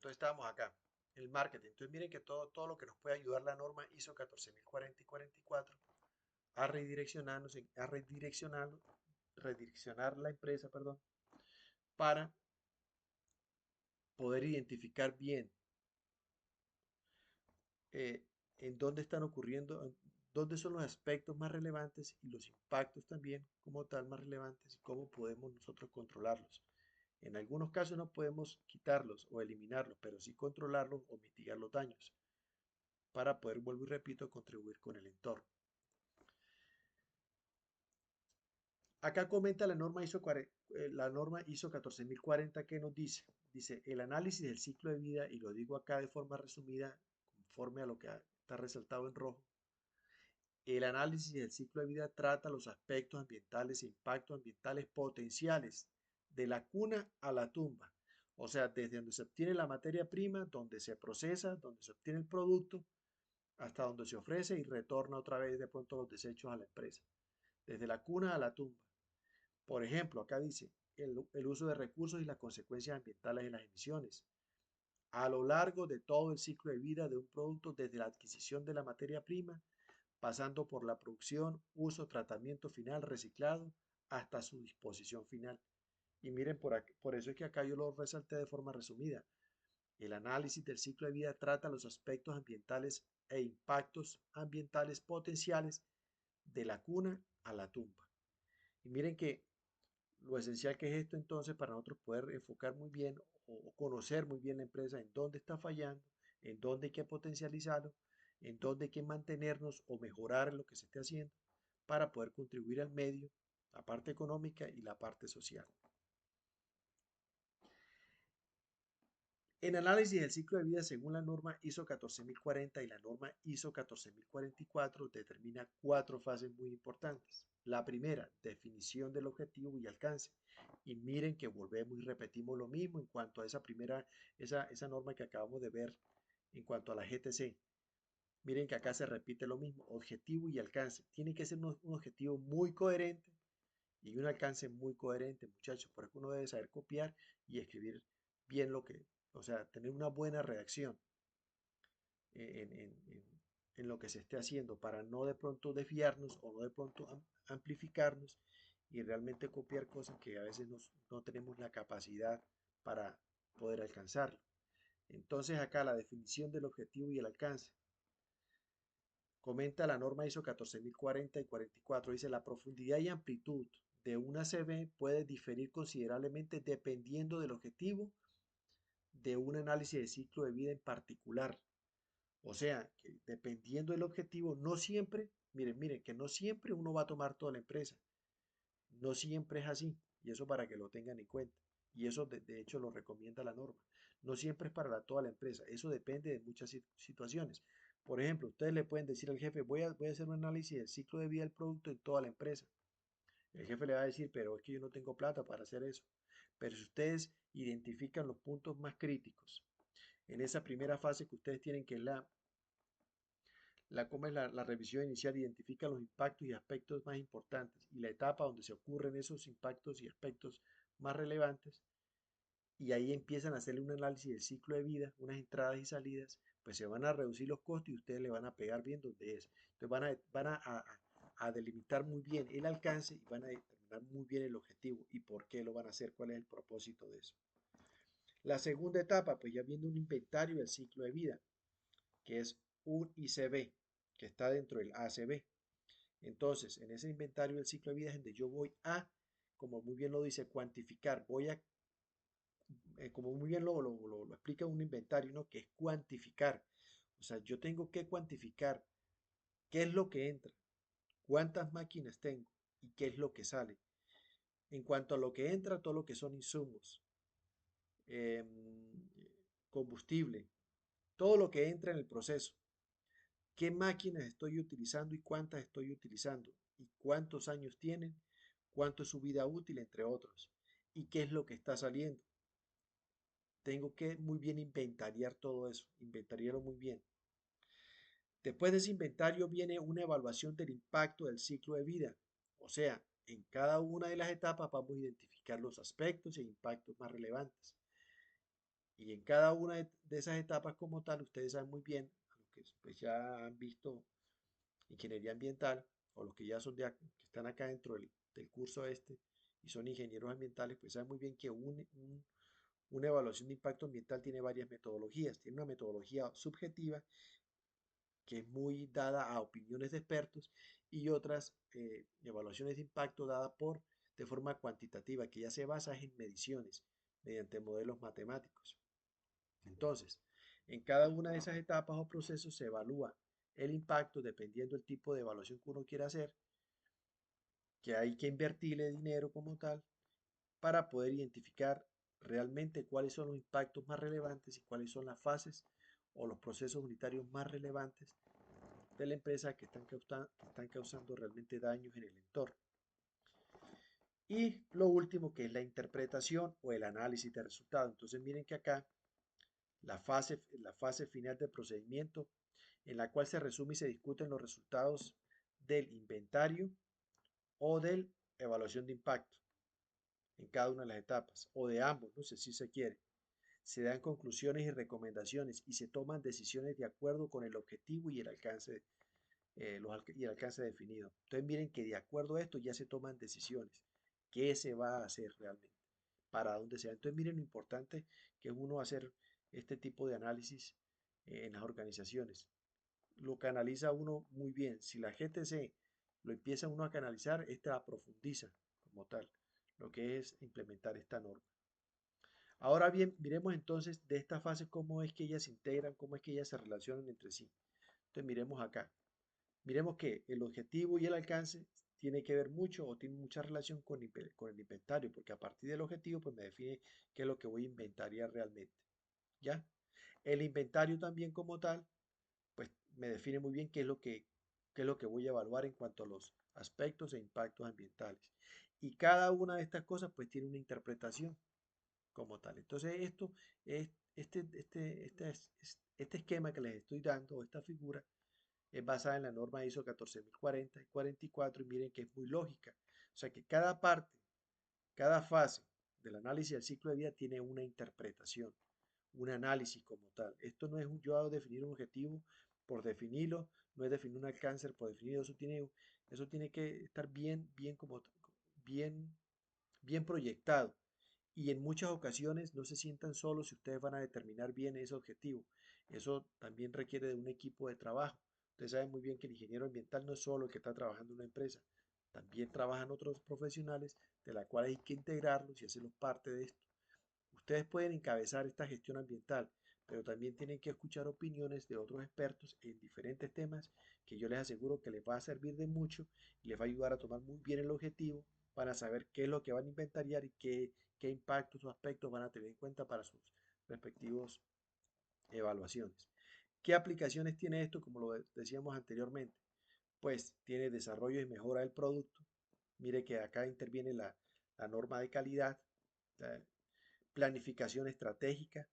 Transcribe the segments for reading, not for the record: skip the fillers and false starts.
entonces estábamos acá, el marketing. Entonces miren que todo lo que nos puede ayudar la norma ISO 14040 y 44 a redireccionarnos, redireccionar la empresa, perdón, para poder identificar bien eh, en dónde están ocurriendo, dónde son los aspectos más relevantes y los impactos también como tal más relevantes y cómo podemos nosotros controlarlos. En algunos casos no podemos quitarlos o eliminarlos, pero sí controlarlos o mitigar los daños para poder, vuelvo y repito, contribuir con el entorno. Acá comenta la norma ISO 14040 que nos dice, el análisis del ciclo de vida, y lo digo acá de forma resumida, conforme a lo que está resaltado en rojo, el análisis del ciclo de vida trata los aspectos ambientales e impactos ambientales potenciales de la cuna a la tumba. O sea, desde donde se obtiene la materia prima, donde se procesa, donde se obtiene el producto, hasta donde se ofrece y retorna otra vez de pronto los desechos a la empresa. Desde la cuna a la tumba. Por ejemplo, acá dice el uso de recursos y las consecuencias ambientales de las emisiones. A lo largo de todo el ciclo de vida de un producto, desde la adquisición de la materia prima, pasando por la producción, uso, tratamiento final, reciclado, hasta su disposición final. Y miren, por eso es que acá yo lo resalté de forma resumida. El análisis del ciclo de vida trata los aspectos ambientales e impactos ambientales potenciales de la cuna a la tumba. Y miren que lo esencial que es esto entonces para nosotros poder enfocar muy bien o conocer muy bien la empresa en dónde está fallando, en dónde hay que potencializarlo, en dónde hay que mantenernos o mejorar lo que se esté haciendo para poder contribuir al medio, la parte económica y la parte social. En análisis del ciclo de vida, según la norma ISO 14040 y la norma ISO 14044, determina cuatro fases muy importantes. La primera, definición del objetivo y alcance. Y miren que volvemos y repetimos lo mismo en cuanto a esa norma que acabamos de ver en cuanto a la GTC. Miren que acá se repite lo mismo, objetivo y alcance. Tiene que ser un objetivo muy coherente y un alcance muy coherente, muchachos. Por eso uno debe saber copiar y escribir bien o sea, tener una buena redacción en lo que se esté haciendo para no de pronto desviarnos o no de pronto amplificarnos y realmente copiar cosas que a veces no tenemos la capacidad para poder alcanzarlo. Entonces acá la definición del objetivo y el alcance. Comenta la norma ISO 14040 y 44, dice la profundidad y amplitud de una CV puede diferir considerablemente dependiendo del objetivo de un análisis de ciclo de vida en particular. O sea, que dependiendo del objetivo, no siempre, miren, que no siempre uno va a tomar toda la empresa. No siempre es así. Y eso para que lo tengan en cuenta. Y eso de hecho lo recomienda la norma. No siempre es para toda la empresa. Eso depende de muchas situaciones. Por ejemplo, ustedes le pueden decir al jefe, voy a hacer un análisis del ciclo de vida del producto en toda la empresa. El jefe le va a decir, pero es que yo no tengo plata para hacer eso. Pero si ustedes identifican los puntos más críticos en esa primera fase que ustedes tienen, que es cómo es la revisión inicial, identifica los impactos y aspectos más importantes y la etapa donde se ocurren esos impactos y aspectos más relevantes, y ahí empiezan a hacerle un análisis del ciclo de vida, unas entradas y salidas, pues se van a reducir los costos y ustedes le van a pegar bien donde es. Entonces a delimitar muy bien el alcance y van a determinar muy bien el objetivo y por qué lo van a hacer, cuál es el propósito de eso. La segunda etapa, pues ya viene un inventario del ciclo de vida, que es un ICB, que está dentro del ACB. Entonces, en ese inventario del ciclo de vida es donde yo voy a, como muy bien lo dice, cuantificar, como muy bien lo explica un inventario, ¿no? Que es cuantificar. O sea, yo tengo que cuantificar qué es lo que entra, cuántas máquinas tengo y qué es lo que sale. En cuanto a lo que entra, todo lo que son insumos, em, combustible, todo lo que entra en el proceso. ¿Qué máquinas estoy utilizando y cuántas estoy utilizando? ¿Y cuántos años tienen? ¿Cuánto es su vida útil, entre otros? ¿Y qué es lo que está saliendo? Tengo que muy bien inventariar todo eso, inventariarlo muy bien. Después de ese inventario viene una evaluación del impacto del ciclo de vida. O sea, en cada una de las etapas vamos a identificar los aspectos e impactos más relevantes. Y en cada una de esas etapas como tal, ustedes saben muy bien, a los que pues, ya han visto ingeniería ambiental o los que ya son que están acá dentro del curso este y son ingenieros ambientales, pues saben muy bien que una evaluación de impacto ambiental tiene varias metodologías. Tiene una metodología subjetiva que es muy dada a opiniones de expertos y otras evaluaciones de impacto dadas de forma cuantitativa, que ya se basa en mediciones mediante modelos matemáticos. Entonces, en cada una de esas etapas o procesos se evalúa el impacto dependiendo del tipo de evaluación que uno quiera hacer, que hay que invertirle dinero como tal para poder identificar realmente cuáles son los impactos más relevantes y cuáles son las fases o los procesos unitarios más relevantes de la empresa que están causando realmente daños en el entorno. Y lo último que es la interpretación o el análisis de resultados. Entonces miren que acá la fase final del procedimiento en la cual se resume y se discuten los resultados del inventario o de evaluación de impacto en cada una de las etapas, o de ambos, no sé si se quiere. Se dan conclusiones y recomendaciones y se toman decisiones de acuerdo con el objetivo y el alcance, y el alcance definido. Entonces miren que de acuerdo a esto ya se toman decisiones. ¿Qué se va a hacer realmente? ¿Para dónde se va? Entonces miren lo importante que es uno hacer este tipo de análisis en las organizaciones. Lo canaliza uno muy bien. Si la GTC lo empieza uno a canalizar, esta profundiza como tal lo que es implementar esta norma. Ahora bien, miremos entonces de esta fase cómo es que ellas se integran, cómo es que ellas se relacionan entre sí. Entonces miremos acá. Miremos que el objetivo y el alcance tiene que ver mucho o tiene mucha relación con el inventario, porque a partir del objetivo pues me define qué es lo que voy a inventariar realmente. ¿Ya? El inventario también como tal pues me define muy bien qué es lo que voy a evaluar en cuanto a los aspectos e impactos ambientales. Y cada una de estas cosas pues tiene una interpretación como tal. Entonces esto es, este esquema que les estoy dando, o esta figura, es basada en la norma ISO 14040 y 44 y miren que es muy lógica. O sea que cada parte, cada fase del análisis del ciclo de vida tiene una interpretación, un análisis como tal. Esto no es yo definir un objetivo por definirlo, no es definir un alcance por definirlo, eso tiene que estar bien, bien proyectado. Y en muchas ocasiones no se sientan solos si ustedes van a determinar bien ese objetivo. Eso también requiere de un equipo de trabajo. Ustedes saben muy bien que el ingeniero ambiental no es solo el que está trabajando en una empresa, también trabajan otros profesionales de la cual hay que integrarlos y hacerlos parte de esto. Ustedes pueden encabezar esta gestión ambiental, pero también tienen que escuchar opiniones de otros expertos en diferentes temas que yo les aseguro que les va a servir de mucho y les va a ayudar a tomar muy bien el objetivo para saber qué es lo que van a inventariar y qué impactos o aspectos van a tener en cuenta para sus respectivos evaluaciones. ¿Qué aplicaciones tiene esto? Como lo decíamos anteriormente, pues tiene desarrollo y mejora del producto. Mire que acá interviene la norma de calidad, la planificación estratégica.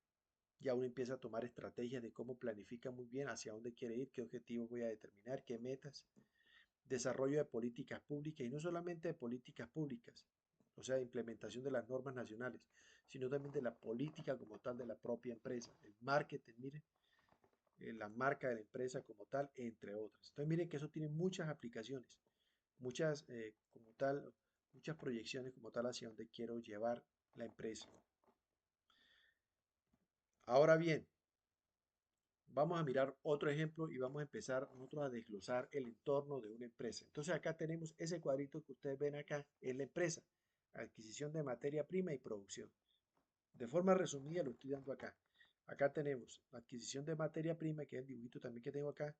Ya uno empieza a tomar estrategias de cómo planifica muy bien hacia dónde quiere ir, qué objetivos voy a determinar, qué metas. Desarrollo de políticas públicas y no solamente de políticas públicas, o sea, de implementación de las normas nacionales, sino también de la política como tal de la propia empresa, el marketing, miren, la marca de la empresa como tal, entre otras. Entonces miren que eso tiene muchas aplicaciones, muchas como tal, muchas proyecciones como tal hacia donde quiero llevar la empresa. Ahora bien, vamos a mirar otro ejemplo y vamos a empezar nosotros a desglosar el entorno de una empresa. Entonces acá tenemos ese cuadrito que ustedes ven acá, es la empresa, adquisición de materia prima y producción. De forma resumida lo estoy dando acá. Acá tenemos la adquisición de materia prima, que es el dibujito también que tengo acá,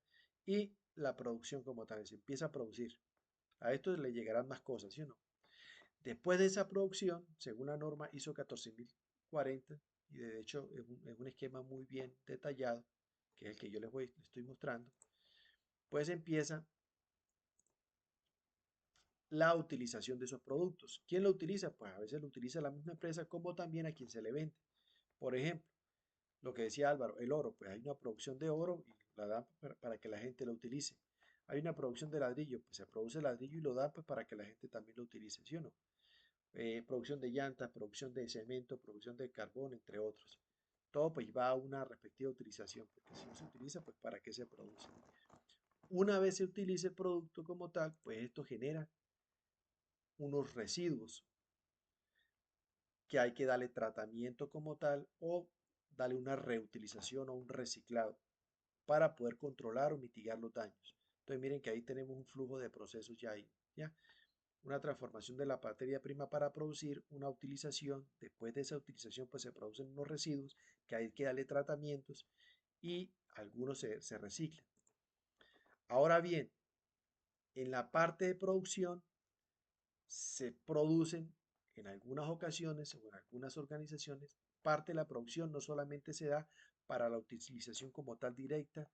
y la producción como tal, se empieza a producir. A esto le llegarán más cosas, ¿sí o no? Después de esa producción, según la norma ISO 14040, y de hecho es un esquema muy bien detallado, que es el que yo les estoy mostrando, pues empieza la utilización de esos productos. ¿Quién lo utiliza? Pues a veces lo utiliza la misma empresa como también a quien se le vende. Por ejemplo, lo que decía Álvaro, el oro, pues hay una producción de oro y la dan para que la gente lo utilice. Hay una producción de ladrillo, pues se produce ladrillo y lo dan pues para que la gente también lo utilice, ¿sí o no? Producción de llantas, producción de cemento, producción de carbón, entre otros. Todo pues va a una respectiva utilización, porque si no se utiliza, pues ¿para qué se produce? Una vez se utilice el producto como tal, pues esto genera unos residuos que hay que darle tratamiento como tal o darle una reutilización o un reciclado para poder controlar o mitigar los daños. Entonces miren que ahí tenemos un flujo de procesos ya ahí, ¿ya? Una transformación de la materia prima para producir, una utilización, después de esa utilización pues se producen unos residuos que hay que darle tratamientos y algunos se reciclan. Ahora bien, en la parte de producción se producen en algunas ocasiones o en algunas organizaciones, parte de la producción no solamente se da para la utilización como tal directa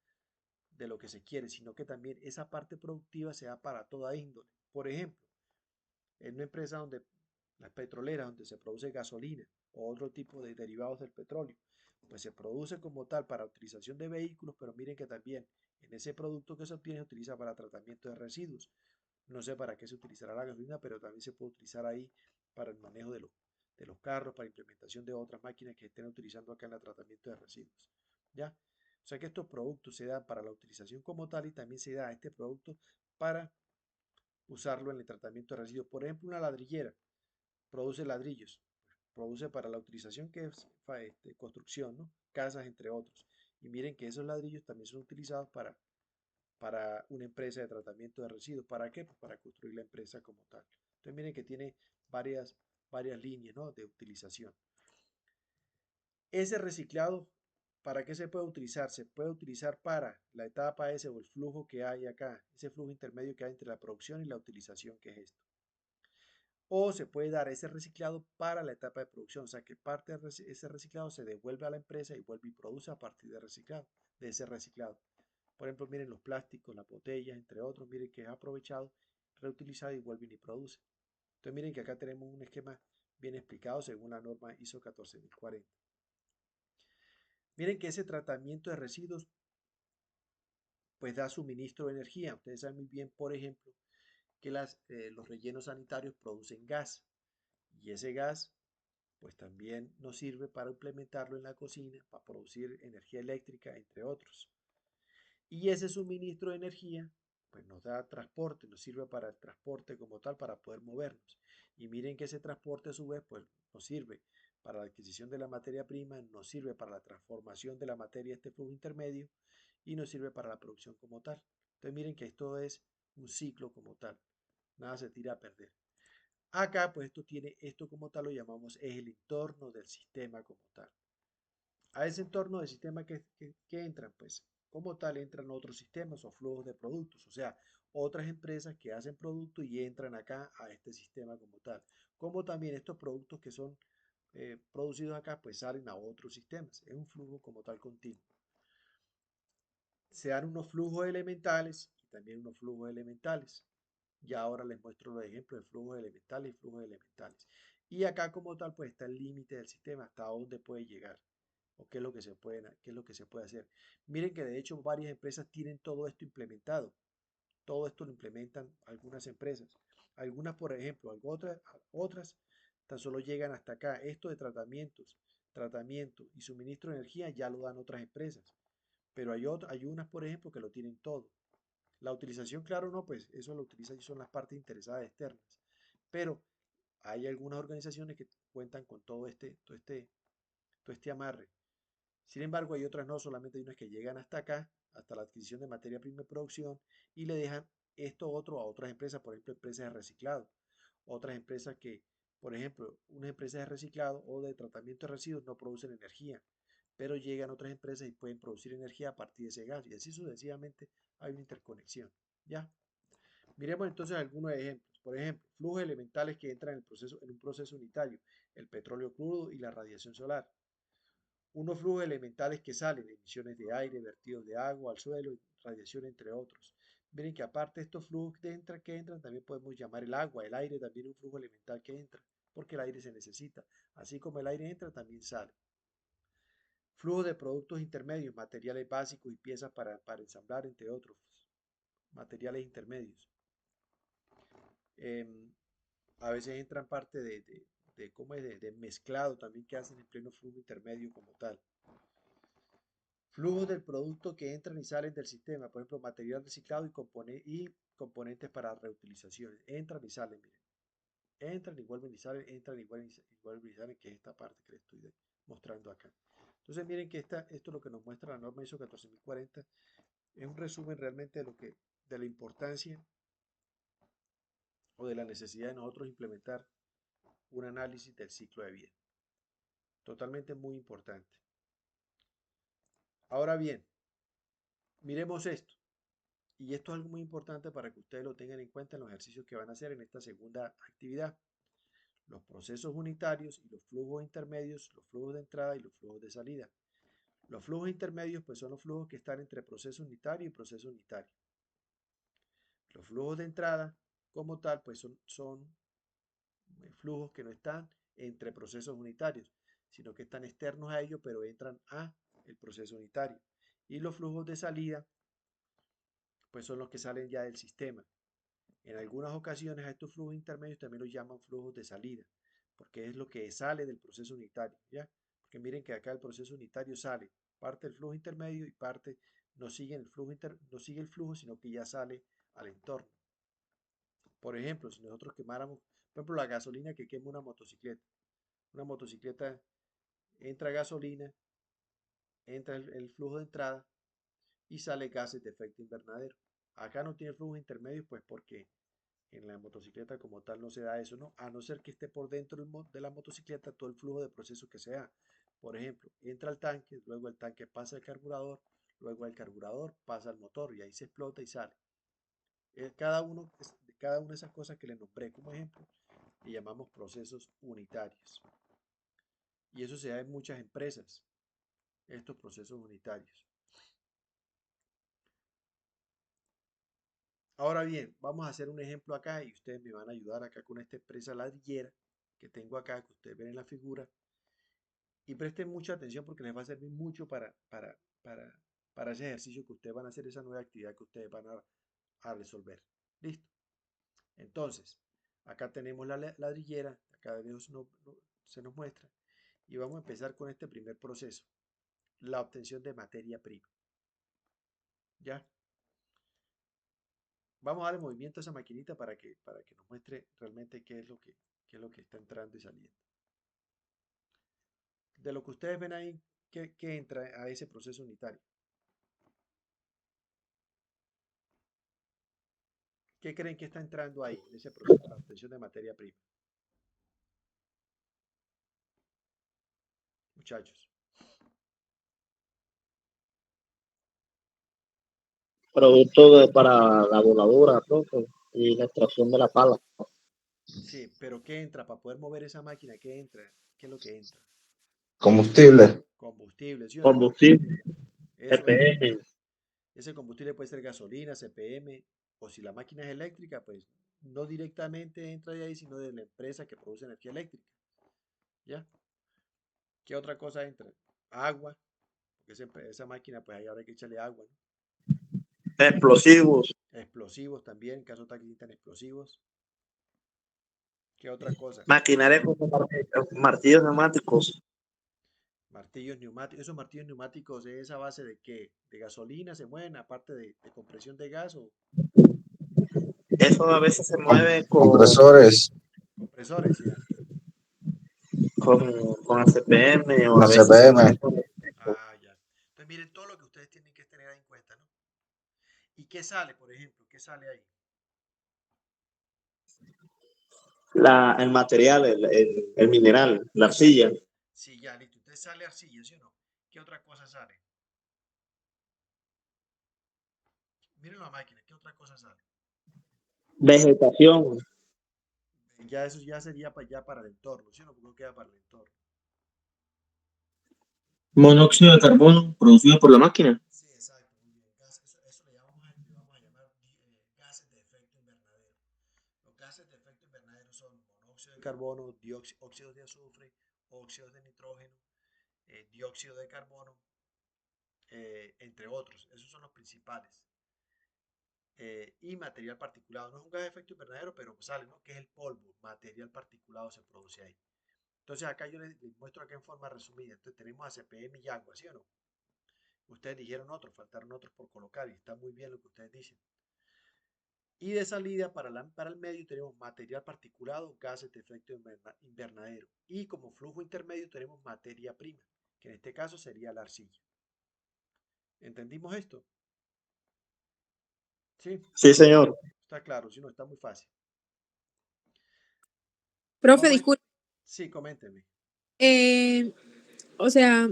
de lo que se quiere, sino que también esa parte productiva se da para toda índole. Por ejemplo, en una empresa donde las petroleras, donde se produce gasolina o otro tipo de derivados del petróleo, pues se produce como tal para utilización de vehículos, pero miren que también en ese producto que se obtiene se utiliza para tratamiento de residuos. No sé para qué se utilizará la gasolina, pero también se puede utilizar ahí para el manejo de los carros, para implementación de otras máquinas que estén utilizando acá en el tratamiento de residuos. ¿Ya? O sea que estos productos se dan para la utilización como tal y también se da este producto para usarlo en el tratamiento de residuos. Por ejemplo, una ladrillera produce ladrillos, produce para la utilización que es construcción, ¿no? Casas, entre otros. Y miren que esos ladrillos también son utilizados para una empresa de tratamiento de residuos. ¿Para qué? Pues para construir la empresa como tal. Entonces miren que tiene varias líneas, ¿no?, de utilización. Ese reciclado, ¿para qué se puede utilizar? Se puede utilizar para la etapa S o el flujo que hay acá, ese flujo intermedio que hay entre la producción y la utilización, que es esto. O se puede dar ese reciclado para la etapa de producción, o sea que parte de ese reciclado se devuelve a la empresa y vuelve y produce a partir de reciclado, de ese reciclado. Por ejemplo, miren los plásticos, las botellas, entre otros, miren que es aprovechado, reutilizado y vuelven y produce. Entonces miren que acá tenemos un esquema bien explicado según la norma ISO 14040. Miren que ese tratamiento de residuos pues da suministro de energía. Ustedes saben muy bien, por ejemplo, que los rellenos sanitarios producen gas y ese gas pues también nos sirve para implementarlo en la cocina, para producir energía eléctrica, entre otros. Y ese suministro de energía pues nos da transporte, nos sirve para el transporte como tal, para poder movernos. Y miren que ese transporte a su vez pues nos sirve para la adquisición de la materia prima, nos sirve para la transformación de la materia, este flujo intermedio, y nos sirve para la producción como tal. Entonces miren que esto es un ciclo como tal, nada se tira a perder. Acá, pues esto como tal lo llamamos es el entorno del sistema como tal. A ese entorno del sistema que entran, pues como tal entran otros sistemas o flujos de productos, o sea, otras empresas que hacen productos y entran acá a este sistema como tal. Como también estos productos que son producidos acá, pues salen a otros sistemas. Es un flujo como tal continuo. Se dan unos flujos elementales y también unos flujos elementales. Y ahora les muestro los ejemplos de flujos elementales y flujos elementales. Y acá como tal, pues está el límite del sistema, hasta dónde puede llegar o qué es lo que qué es lo que se puede hacer. Miren que de hecho varias empresas tienen todo esto implementado. Todo esto lo implementan algunas empresas. Algunas, por ejemplo, otras tan solo llegan hasta acá. Esto de tratamiento y suministro de energía ya lo dan otras empresas. Pero hay unas, por ejemplo, que lo tienen todo. La utilización, claro, no, pues eso lo utilizan y son las partes interesadas externas. Pero hay algunas organizaciones que cuentan con todo este amarre. Sin embargo, hay otras no, solamente hay unas que llegan hasta acá, hasta la adquisición de materia prima y producción, y le dejan esto otro a otras empresas, por ejemplo, empresas de reciclado. Otras empresas que, por ejemplo, unas empresas de reciclado o de tratamiento de residuos no producen energía, pero llegan otras empresas y pueden producir energía a partir de ese gas, y así sucesivamente hay una interconexión. ¿Ya? Miremos entonces algunos ejemplos. Por ejemplo, flujos elementales que entran en un proceso unitario, el petróleo crudo y la radiación solar. Unos flujos elementales que salen, emisiones de aire, vertidos de agua al suelo, radiación, entre otros. Miren que aparte de estos flujos que entran, también podemos llamar el agua, el aire también es un flujo elemental que entra, porque el aire se necesita. Así como el aire entra, también sale. Flujo de productos intermedios, materiales básicos y piezas para ensamblar, entre otros materiales intermedios. Em, a veces entran parte ¿cómo es? De mezclado también que hacen en pleno flujo intermedio como tal. Flujos del producto que entran y salen del sistema, por ejemplo, material reciclado y componentes para reutilización. Entran y salen, miren. Entran y vuelven y salen, entran y vuelven y salen, que es esta parte que les estoy mostrando acá. Entonces miren que esto es lo que nos muestra la norma ISO 14040. Es un resumen realmente de la importancia o de la necesidad de nosotros implementar un análisis del ciclo de vida. Totalmente muy importante. Ahora bien, miremos esto. Y esto es algo muy importante para que ustedes lo tengan en cuenta en los ejercicios que van a hacer en esta segunda actividad. Los procesos unitarios y los flujos intermedios, los flujos de entrada y los flujos de salida. Los flujos intermedios pues son los flujos que están entre proceso unitario y proceso unitario. Los flujos de entrada como tal pues son flujos que no están entre procesos unitarios, sino que están externos a ellos pero entran a el proceso unitario. Y los flujos de salida pues son los que salen ya del sistema. En algunas ocasiones a estos flujos intermedios también los llaman flujos de salida, porque es lo que sale del proceso unitario, ¿ya? Porque miren que acá el proceso unitario sale parte del flujo intermedio y parte no sigue no sigue el flujo, sino que ya sale al entorno. Por ejemplo, si nosotros quemáramos, por ejemplo, la gasolina que quema una motocicleta entra gasolina, entra el flujo de entrada y sale gases de efecto invernadero. Acá no tiene flujos intermedios, pues porque en la motocicleta como tal no se da eso, ¿no? A no ser que esté por dentro de la motocicleta todo el flujo de proceso que sea. Por ejemplo, entra al tanque, luego el tanque pasa al carburador, luego el carburador pasa al motor y ahí se explota y sale. Cada una de esas cosas que le nombré como ejemplo, le llamamos procesos unitarios. Y eso se da en muchas empresas, estos procesos unitarios. Ahora bien, vamos a hacer un ejemplo acá y ustedes me van a ayudar acá con esta empresa ladrillera que tengo acá, que ustedes ven en la figura. Y presten mucha atención porque les va a servir mucho para ese ejercicio que ustedes van a hacer, esa nueva actividad que ustedes van a resolver. ¿Listo? Entonces, acá tenemos la ladrillera, acá se nos muestra. Y vamos a empezar con este primer proceso, la obtención de materia prima. ¿Ya? Vamos a darle movimiento a esa maquinita para que nos muestre realmente qué es lo que está entrando y saliendo. De lo que ustedes ven ahí, ¿qué entra a ese proceso unitario? ¿Qué creen que está entrando ahí, en ese proceso de la obtención de materia prima? Muchachos. Para la voladora, profe, y la extracción de la pala. Sí, pero ¿qué entra? Para poder mover esa máquina, ¿qué entra? ¿Qué es lo que entra? Combustible. Combustible, ¿sí o no? Combustible, Eso es. EPM. Ese combustible puede ser gasolina, CPM, o si la máquina es eléctrica, pues no directamente entra de ahí, sino de la empresa que produce energía eléctrica. ¿Ya? ¿Qué otra cosa entra? Agua, porque esa máquina, pues ahí habrá que echarle agua, ¿no? Explosivos, Explosivos también, en caso tal que necesitan explosivos. ¿Qué otra cosa? maquinaria como martillos neumáticos. Martillos neumáticos. ¿Esos martillos neumáticos es esa base de qué? ¿De gasolina se mueven aparte de compresión de gas o Eso a veces se Com- mueve compresores compresores? Ya. con ACPM o con a veces se mueve CPM. con Ah, ya. Entonces miren todo lo que ustedes tienen que tener en cuenta, ¿no? ¿Y qué sale, por ejemplo? ¿Qué sale ahí? el material, el mineral, la arcilla, Sí, ya, listo. Entonces sale arcilla, ¿sí o no? ¿Qué otra cosa sale? Miren la máquina, ¿qué otra cosa sale? vegetación, Ya eso ya sería ya para el entorno, ¿sí o no? Porque no queda para el entorno. monóxido de carbono producido por la máquina. Sí, exacto, muy bien. Eso le vamos a llamar gases de efecto invernadero. Los gases de efecto invernadero son monóxido de carbono, óxidos de azufre, óxidos de nitrógeno, dióxido de carbono, entre otros. Esos son los principales. Y material particulado. No es un gas de efecto invernadero, pero sale, ¿no? Que es el polvo. Material particulado se produce ahí. Entonces acá yo les muestro acá en forma resumida. Entonces tenemos a CPM y agua, ¿sí o no? Ustedes dijeron otros, faltaron otros por colocar y está muy bien lo que ustedes dicen. Y de salida para el medio tenemos material particulado, gases de efecto invernadero. Y como flujo intermedio tenemos materia prima, que en este caso sería la arcilla. ¿Entendimos esto? Sí, Sí, señor. está claro, si no, está muy fácil. Profe, Vamos a... disculpe. Sí, coméntenme. eh, o sea,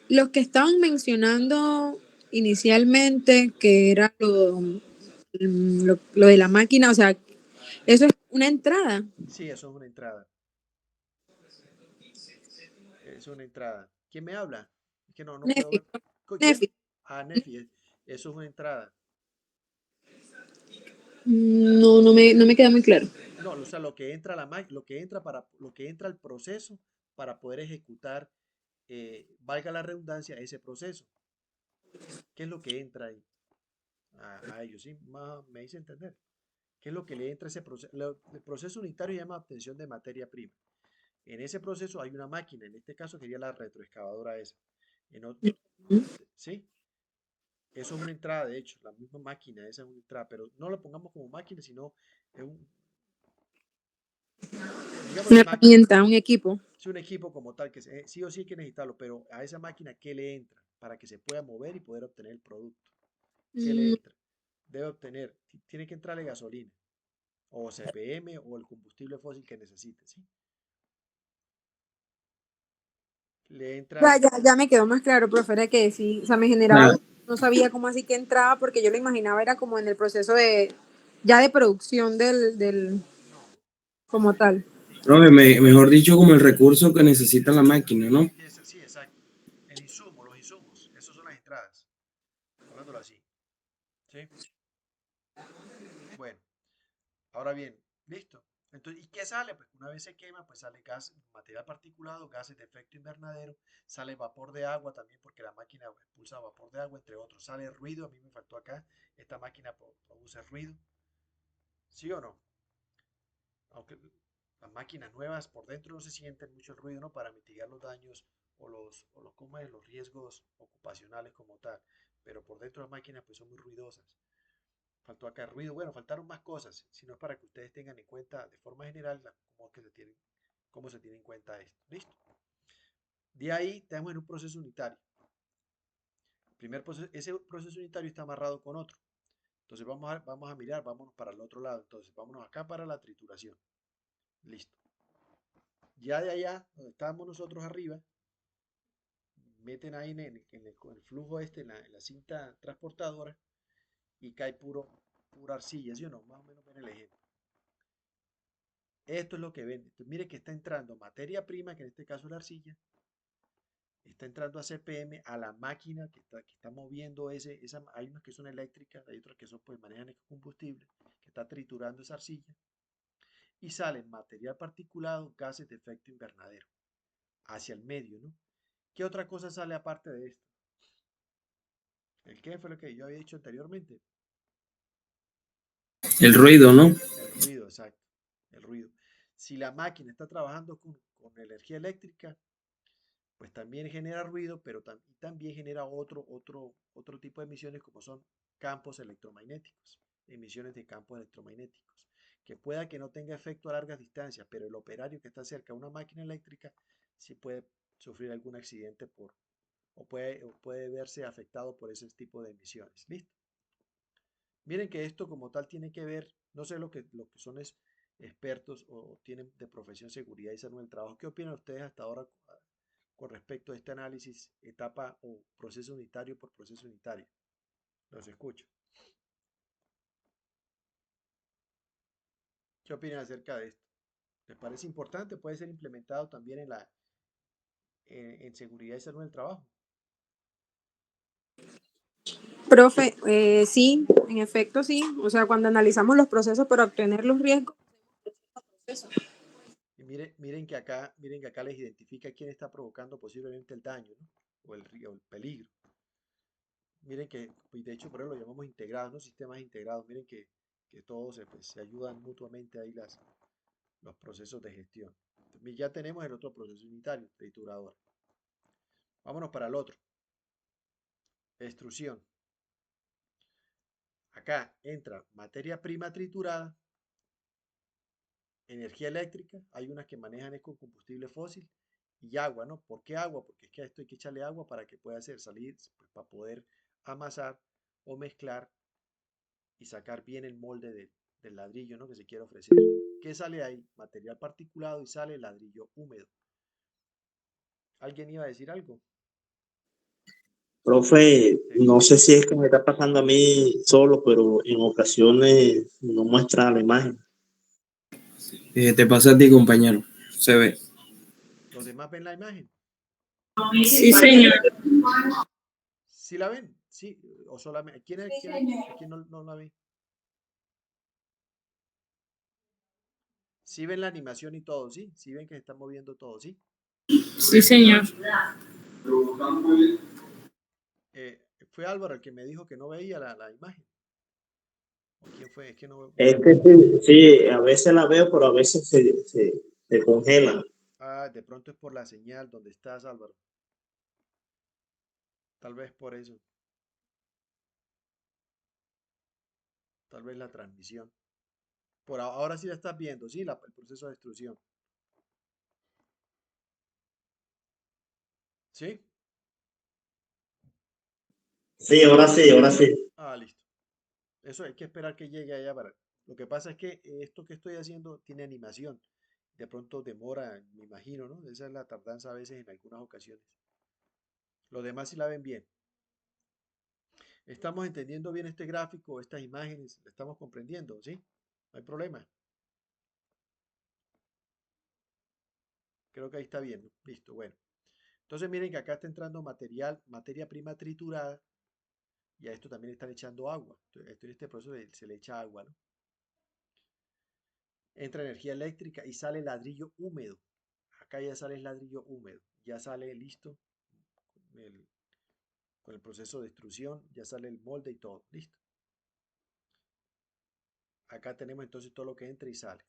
los que estaban mencionando inicialmente, que era lo de la máquina, o sea, eso es una entrada. Sí, eso es una entrada. Es una entrada. ¿Quién me habla? Es que no puedo Nefi, ver. ¿Con quién? Nefi. Ah, Nefi. Eso es una entrada. No, no me queda muy claro. No, o sea, lo que entra a la máquina, lo que entra al proceso para poder ejecutar, valga la redundancia, ese proceso. ¿Qué es lo que entra ahí a ellos? ¿Sí? Me hice entender. ¿Qué es lo que le entra a ese proceso? El proceso unitario se llama obtención de materia prima. En ese proceso hay una máquina, en este caso sería la retroexcavadora esa. ¿Sí? Eso es una entrada, de hecho, la misma máquina, esa es una entrada, pero no lo pongamos como máquina, sino es Una digámosle máquina, herramienta, un equipo. es un equipo como tal, que sí o sí hay que necesitarlo, pero a esa máquina, ¿qué le entra? Para que se pueda mover y poder obtener el producto. ¿Qué le Mm, entra? Debe obtener, tiene que entrarle gasolina, o CPM, o el combustible fósil que necesite, ¿sí? Le entra, ya me quedó más claro, profe, era que sí, o sea, me generaba Ah, duda, no sabía cómo así que entraba, porque yo lo imaginaba era como en el proceso ya de producción no, como tal. Profe, mejor dicho, como el recurso que necesita la máquina, ¿no? sí, exacto. El insumo, los insumos, esas son las entradas, hablándolo así, ¿sí? Bueno. Ahora bien, listo. Entonces, ¿y qué sale? Pues una vez se quema, pues sale gas, material particulado, gases de efecto invernadero, sale vapor de agua también porque la máquina expulsa vapor de agua, entre otros. Sale ruido, a mí me faltó acá, esta máquina produce ruido, ¿sí o no? Aunque las máquinas nuevas por dentro no se sienten mucho el ruido, ¿no? Para mitigar los daños ¿cómo es? Los riesgos ocupacionales como tal. Pero por dentro las máquinas pues son muy ruidosas. Faltó acá ruido. Bueno, faltaron más cosas, sino es para que ustedes tengan en cuenta de forma general cómo se tiene en cuenta esto. ¿Listo? De ahí estamos en un proceso unitario. Ese proceso unitario está amarrado con otro. Entonces vamos a mirar, vámonos para el otro lado. Entonces vámonos acá para la trituración. Listo. Ya de allá, donde estábamos nosotros arriba, meten ahí en el flujo en la cinta transportadora y cae pura arcilla, ¿sí o no? Más o menos ven el ejemplo. Esto es lo que ven. Entonces, mire que está entrando materia prima, que en este caso es la arcilla, está entrando a CPM, a la máquina que está moviendo hay unas que son eléctricas, hay otras que son, pues manejan el combustible, que está triturando esa arcilla, y sale material particulado, gases de efecto invernadero, hacia el medio, ¿no? ¿Qué otra cosa sale aparte de esto? ¿El qué fue lo que yo había dicho anteriormente? El ruido, ¿no? El ruido, exacto, el ruido. Si la máquina está trabajando con energía eléctrica, pues también genera ruido, pero también genera otro tipo de emisiones como son campos electromagnéticos, emisiones de campos electromagnéticos, que pueda que no tenga efecto a largas distancias, pero el operario que está cerca de una máquina eléctrica sí puede sufrir algún accidente o puede verse afectado por ese tipo de emisiones. ¿Listo? Miren que esto como tal tiene que ver, no sé lo que son expertos o tienen de profesión seguridad y salud en el trabajo. ¿Qué opinan ustedes hasta ahora con respecto a este análisis, etapa o proceso unitario por proceso unitario? Los escucho. ¿Qué opinan acerca de esto? ¿Les parece importante? ¿Puede ser implementado también en seguridad y salud en el trabajo? Profe, sí, en efecto sí. O sea, cuando analizamos los procesos para obtener los riesgos. Y miren que acá les identifica quién está provocando posiblemente el daño, ¿no? O el peligro. Miren que, y de hecho por eso lo llamamos integrados, ¿no? Sistemas integrados. Miren que todos pues, se ayudan mutuamente ahí los procesos de gestión. Ya tenemos el otro proceso unitario, trituradora. Vámonos para el otro, extrusión. Acá entra materia prima triturada, energía eléctrica, hay unas que manejan con combustible fósil y agua, ¿no? ¿Por qué agua? Porque es que a esto hay que echarle agua para que pueda hacer salir, pues, para poder amasar o mezclar y sacar bien el molde del ladrillo, ¿no? Que se quiere ofrecer. ¿Qué sale ahí? Material particulado y sale ladrillo húmedo. ¿Alguien iba a decir algo? Profe, Sí. no sé si es que me está pasando a mí solo, pero en ocasiones no muestra la imagen. Te pasa a ti, compañero. Se ve. ¿Los demás ven la imagen? Sí, señor. ¿Sí la ven? Sí. ¿O solamente? ¿Quién no la ve? Sí ven la animación y todo, ¿sí? Sí ven que se está moviendo todo, ¿sí? Sí, señor. Eh, Fue Álvaro el que me dijo que no veía la imagen. ¿O quién fue? Es que no Es veo. que sí, sí, a veces la veo, pero a veces se congela. Ah, de pronto es por la señal donde estás, Álvaro. Tal vez por eso. Tal vez la transmisión. Ahora sí la estás viendo, ¿sí? El proceso de extrusión. ¿Sí? Sí, ahora sí, ahora sí. Ah, listo. Eso hay que esperar que llegue allá para. Lo que pasa es que esto que estoy haciendo tiene animación. De pronto demora, me imagino, ¿no? Esa es la tardanza a veces en algunas ocasiones. Los demás sí la ven bien. ¿Estamos entendiendo bien este gráfico, estas imágenes? ¿La estamos comprendiendo? ¿Sí? No hay problema. Creo que ahí está bien, ¿no? Listo, bueno. Entonces miren que acá está entrando materia prima triturada y a esto también le están echando agua. Esto en este proceso se le echa agua, ¿no? Entra energía eléctrica y sale ladrillo húmedo. Acá ya sale el ladrillo húmedo. Ya sale listo con con el proceso de extrusión. Ya sale el molde y todo. Listo. Acá tenemos entonces todo lo que entra y sale.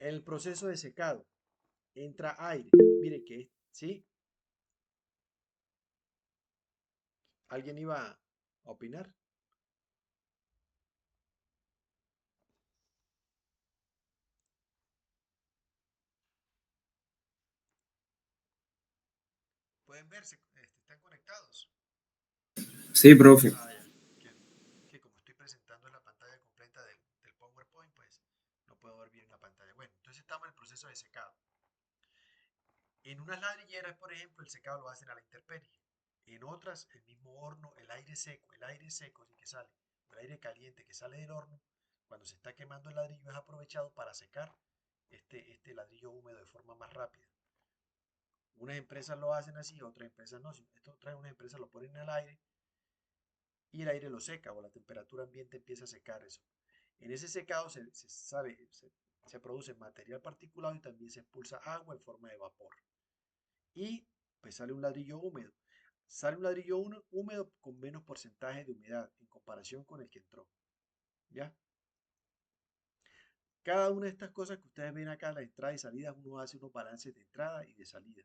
En el proceso de secado entra aire. Mire que, ¿sí? ¿Alguien iba a opinar? Pueden verse, están conectados. Sí, profe. Ah, ya. Que, que como estoy presentando la pantalla completa del PowerPoint, pues no puedo ver bien la pantalla. Bueno, entonces estamos en el proceso de secado. En unas ladrilleras, por ejemplo, el secado lo hacen a la intemperie. En otras, el mismo horno, el aire seco sí que sale, el aire caliente que sale del horno, cuando se está quemando el ladrillo es aprovechado para secar este ladrillo húmedo de forma más rápida. Unas empresas lo hacen así, otras empresas no. Esto trae unas empresas lo ponen al aire y el aire lo seca o la temperatura ambiente empieza a secar eso. En ese secado se produce material particulado y también se expulsa agua en forma de vapor. Y pues sale un ladrillo húmedo. Sale un ladrillo húmedo con menos porcentaje de humedad en comparación con el que entró. ¿Ya? Cada una de estas cosas que ustedes ven acá, la entrada y salida, uno hace unos balances de entrada y de salida.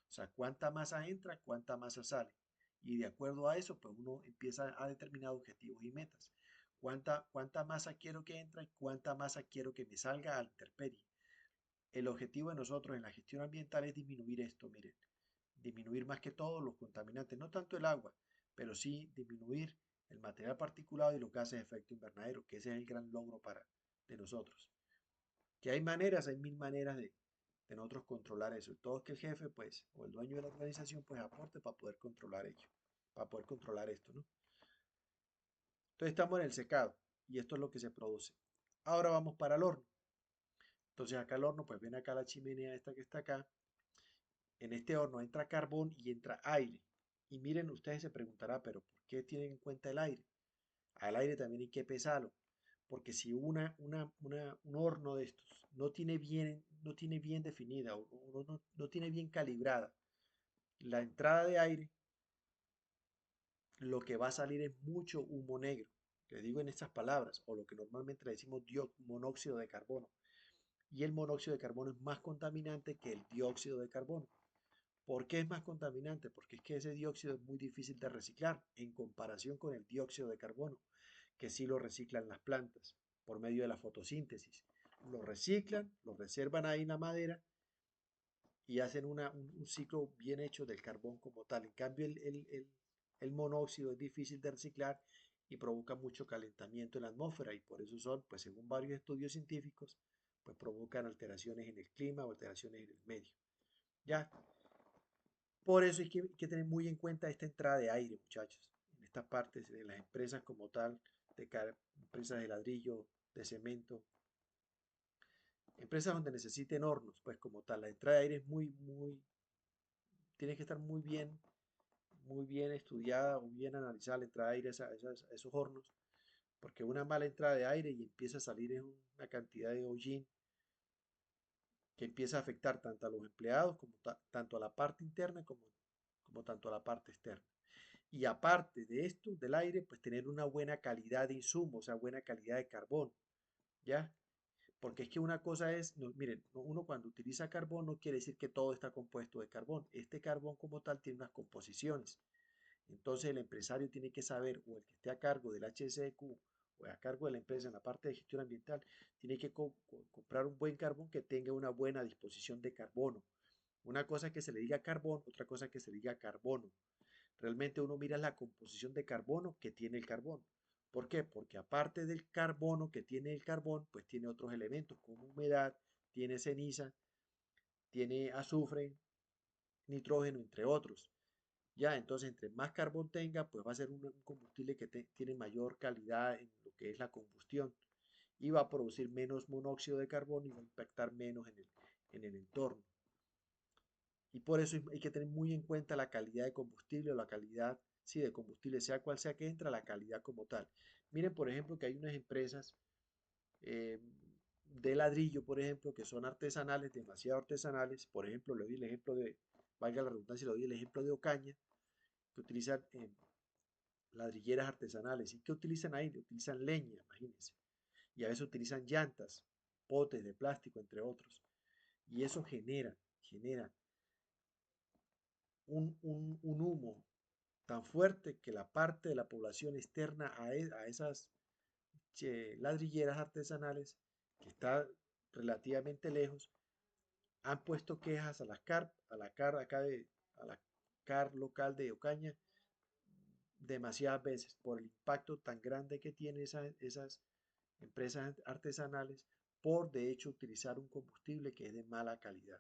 O sea, cuánta masa entra, cuánta masa sale. Y de acuerdo a eso, pues uno empieza a determinar objetivos y metas. ¿Cuánta masa quiero que entre y cuánta masa quiero que me salga a la intemperie? El objetivo de nosotros en la gestión ambiental es disminuir esto, miren. Disminuir más que todo los contaminantes, no tanto el agua, pero sí disminuir el material particulado y los gases de efecto invernadero, que ese es el gran logro de nosotros. Que hay maneras, hay mil maneras de nosotros controlar eso. Todo es que el jefe, pues, o el dueño de la organización, pues aporte para poder controlar ello, para poder controlar esto, ¿no? Entonces estamos en el secado y esto es lo que se produce. Ahora vamos para el horno. Entonces acá el horno, pues ven acá la chimenea esta que está acá. En este horno entra carbón y entra aire. Y miren, ustedes se preguntarán, pero ¿por qué tienen en cuenta el aire? Al aire también hay que pesarlo, porque si un horno de estos no tiene bien definida o no tiene bien calibrada la entrada de aire, lo que va a salir es mucho humo negro. Le digo en estas palabras, o lo que normalmente le decimos monóxido de carbono. y el monóxido de carbono es más contaminante que el dióxido de carbono. ¿Por qué es más contaminante? Porque es que ese dióxido es muy difícil de reciclar en comparación con el dióxido de carbono, que sí lo reciclan las plantas por medio de la fotosíntesis. Lo reciclan, lo reservan ahí en la madera y hacen un ciclo bien hecho del carbón como tal. En cambio, el monóxido es difícil de reciclar y provoca mucho calentamiento en la atmósfera y por eso son, pues según varios estudios científicos, pues provocan alteraciones en el clima o alteraciones en el medio. Ya, por eso hay que tener muy en cuenta esta entrada de aire, muchachos, en estas partes, en las empresas como tal, empresas de ladrillo, de cemento, empresas donde necesiten hornos, pues como tal, la entrada de aire es tiene que estar muy bien estudiada o bien analizada la entrada de aire a esos hornos, porque una mala entrada de aire y empieza a salir en una cantidad de hollín que empieza a afectar tanto a los empleados como tanto a la parte interna como tanto a la parte externa. Y aparte de esto, del aire, pues tener una buena calidad de insumos, o sea, buena calidad de carbón, ¿ya? Porque es que una cosa es, no, miren, uno cuando utiliza carbón no quiere decir que todo está compuesto de carbón. Este carbón como tal tiene unas composiciones. Entonces el empresario tiene que saber, o el que esté a cargo del HSEQ, o a cargo de la empresa en la parte de gestión ambiental, tiene que comprar un buen carbón que tenga una buena disposición de carbono. Una cosa es que se le diga carbón, otra cosa es que se le diga carbono. Realmente uno mira la composición de carbono que tiene el carbón. ¿Por qué? Porque aparte del carbono que tiene el carbón, pues tiene otros elementos como humedad, tiene ceniza, tiene azufre, nitrógeno, entre otros. Ya, entonces entre más carbón tenga, pues va a ser un combustible que tiene mayor calidad en lo que es la combustión y va a producir menos monóxido de carbono y va a impactar menos en el entorno. Y por eso hay que tener muy en cuenta la calidad de combustible o la calidad, sí, de combustible, sea cual sea que entra, la calidad como tal. Miren, por ejemplo, que hay unas empresas eh, de ladrillo, por ejemplo, que son artesanales, demasiado artesanales. Por ejemplo, le doy el ejemplo de, valga la redundancia, le doy el ejemplo de Ocaña, que utilizan ladrilleras artesanales. ¿Y qué utilizan ahí? Utilizan leña, imagínense. Y a veces utilizan llantas, potes de plástico, entre otros. Y eso genera un humo tan fuerte que la parte de la población externa a esas ladrilleras artesanales, que está relativamente lejos, han puesto quejas a la CAR acá a la CAR local de Ocaña demasiadas veces por el impacto tan grande que tienen esas empresas artesanales por de hecho utilizar un combustible que es de mala calidad.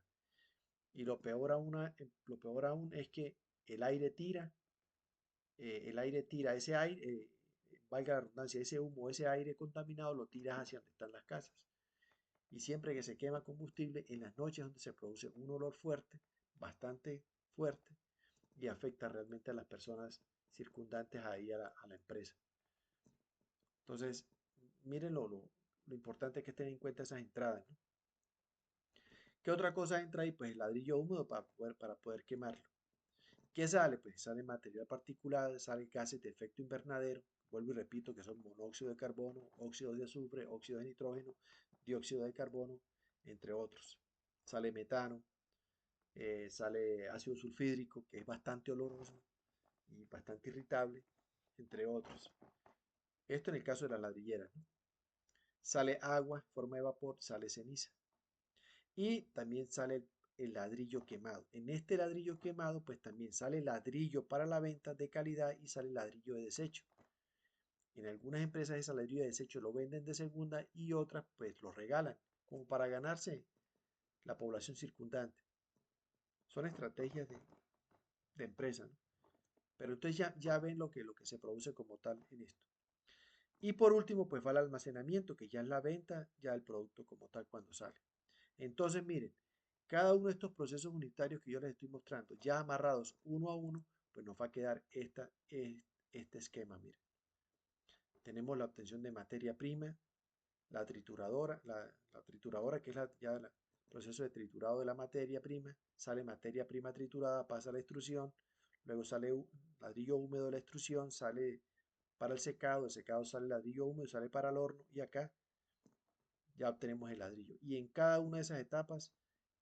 Y lo peor aún es que el aire tira, ese aire, valga la redundancia, ese humo, ese aire contaminado lo tiras hacia donde están las casas. Y siempre que se quema combustible, en las noches donde se produce un olor fuerte, bastante fuerte, y afecta realmente a las personas circundantes ahí a la empresa. Entonces, miren lo importante que es tener en cuenta esas entradas, ¿no? ¿Qué otra cosa entra ahí? Pues el ladrillo húmedo para poder quemarlo. ¿Qué sale? Pues sale material particulado, sale gases de efecto invernadero, vuelvo y repito que son monóxido de carbono, óxido de azufre, óxido de nitrógeno, dióxido de carbono, entre otros. Sale metano, sale ácido sulfídrico, que es bastante oloroso y bastante irritable, entre otros. Esto en el caso de las ladrilleras, ¿no? Sale agua en forma de vapor, sale ceniza. Y también sale el ladrillo quemado. En este ladrillo quemado, pues también sale ladrillo para la venta de calidad y sale ladrillo de desecho. En algunas empresas ese ladrillo de desecho lo venden de segunda y otras pues lo regalan, como para ganarse la población circundante. Son estrategias de empresa, ¿no? Pero entonces ya ven lo que se produce como tal en esto. Y por último, pues va el almacenamiento, que ya es la venta, ya el producto como tal cuando sale. Entonces, miren, cada uno de estos procesos unitarios que yo les estoy mostrando, ya amarrados uno a uno, pues nos va a quedar este esquema, miren. Tenemos la obtención de materia prima, la trituradora, la trituradora que es el proceso de triturado de la materia prima, sale materia prima triturada, pasa a la extrusión, luego sale ladrillo húmedo de la extrusión, sale para el secado sale ladrillo húmedo, sale para el horno y acá ya obtenemos el ladrillo. Y en cada una de esas etapas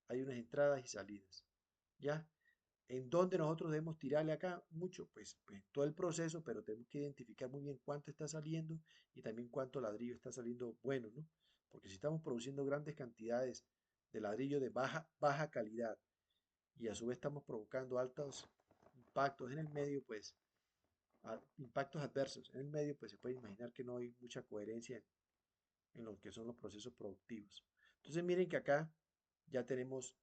hay unas entradas y salidas. ¿Ya? ¿En dónde nosotros debemos tirarle acá? Mucho, pues todo el proceso, pero tenemos que identificar muy bien cuánto está saliendo y también cuánto ladrillo está saliendo bueno, ¿no? Porque si estamos produciendo grandes cantidades de ladrillo de baja calidad y a su vez estamos provocando altos impactos en el medio, pues impactos adversos en el medio, pues se puede imaginar que no hay mucha coherencia en lo que son los procesos productivos. Entonces miren que acá ya tenemos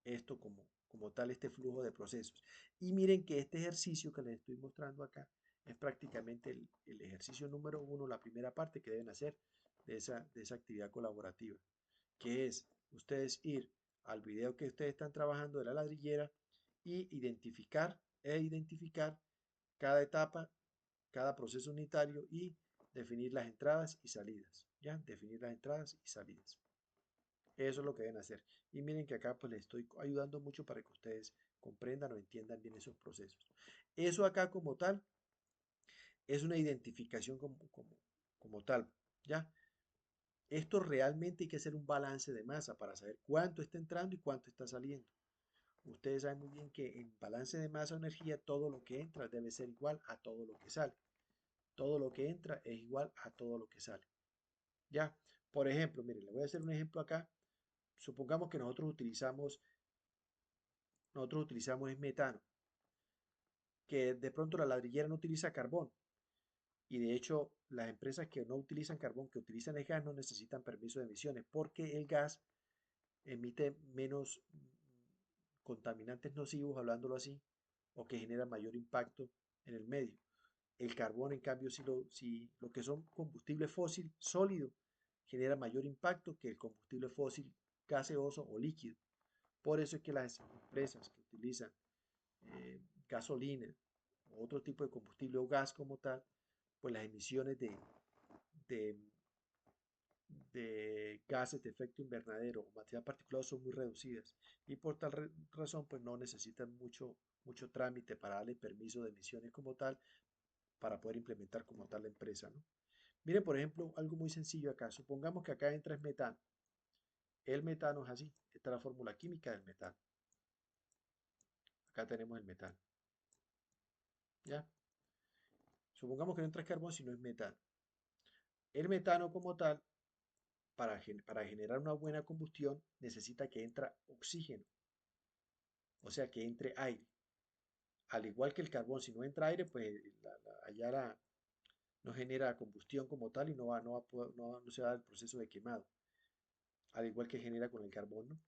esto como tal, este flujo de procesos. Y miren que este ejercicio que les estoy mostrando acá es prácticamente el ejercicio número 1, la primera parte que deben hacer de esa actividad colaborativa, que es ustedes ir al video que ustedes están trabajando de la ladrillera y identificar cada etapa, cada proceso unitario y definir las entradas y salidas, ¿ya? Definir las entradas y salidas. Eso es lo que deben hacer. Y miren que acá pues les estoy ayudando mucho para que ustedes comprendan o entiendan bien esos procesos. Eso acá como tal es una identificación como tal, ¿ya? Esto realmente hay que hacer un balance de masa para saber cuánto está entrando y cuánto está saliendo. Ustedes saben muy bien que en balance de masa o energía todo lo que entra debe ser igual a todo lo que sale. Todo lo que entra es igual a todo lo que sale. ¿Ya? Por ejemplo, miren, le voy a hacer un ejemplo acá. Supongamos que nosotros utilizamos es metano, que de pronto la ladrillera no utiliza carbón. Y de hecho, las empresas que no utilizan carbón, que utilizan el gas, no necesitan permiso de emisiones, porque el gas emite menos contaminantes nocivos, hablándolo así, o que genera mayor impacto en el medio. El carbón, en cambio, si lo que son combustible fósil sólido, genera mayor impacto que el combustible fósil gaseoso o líquido. Por eso es que las empresas que utilizan gasolina o otro tipo de combustible o gas como tal, pues las emisiones de, de gases de efecto invernadero o material particulado son muy reducidas y por tal razón pues no necesitan mucho trámite para darle permiso de emisiones como tal para poder implementar como tal la empresa, ¿no? Miren, por ejemplo, algo muy sencillo acá. Supongamos que acá entra es metano. El metano es así. Esta es la fórmula química del metano. Acá tenemos el metano. ¿Ya? Supongamos que no entra carbón, sino es metano. El metano como tal, para generar una buena combustión, necesita que entre oxígeno. O sea, que entre aire. Al igual que el carbón, si no entra aire, pues no genera combustión como tal y no se va a dar el proceso de quemado. Al igual que genera con el carbón, ¿no?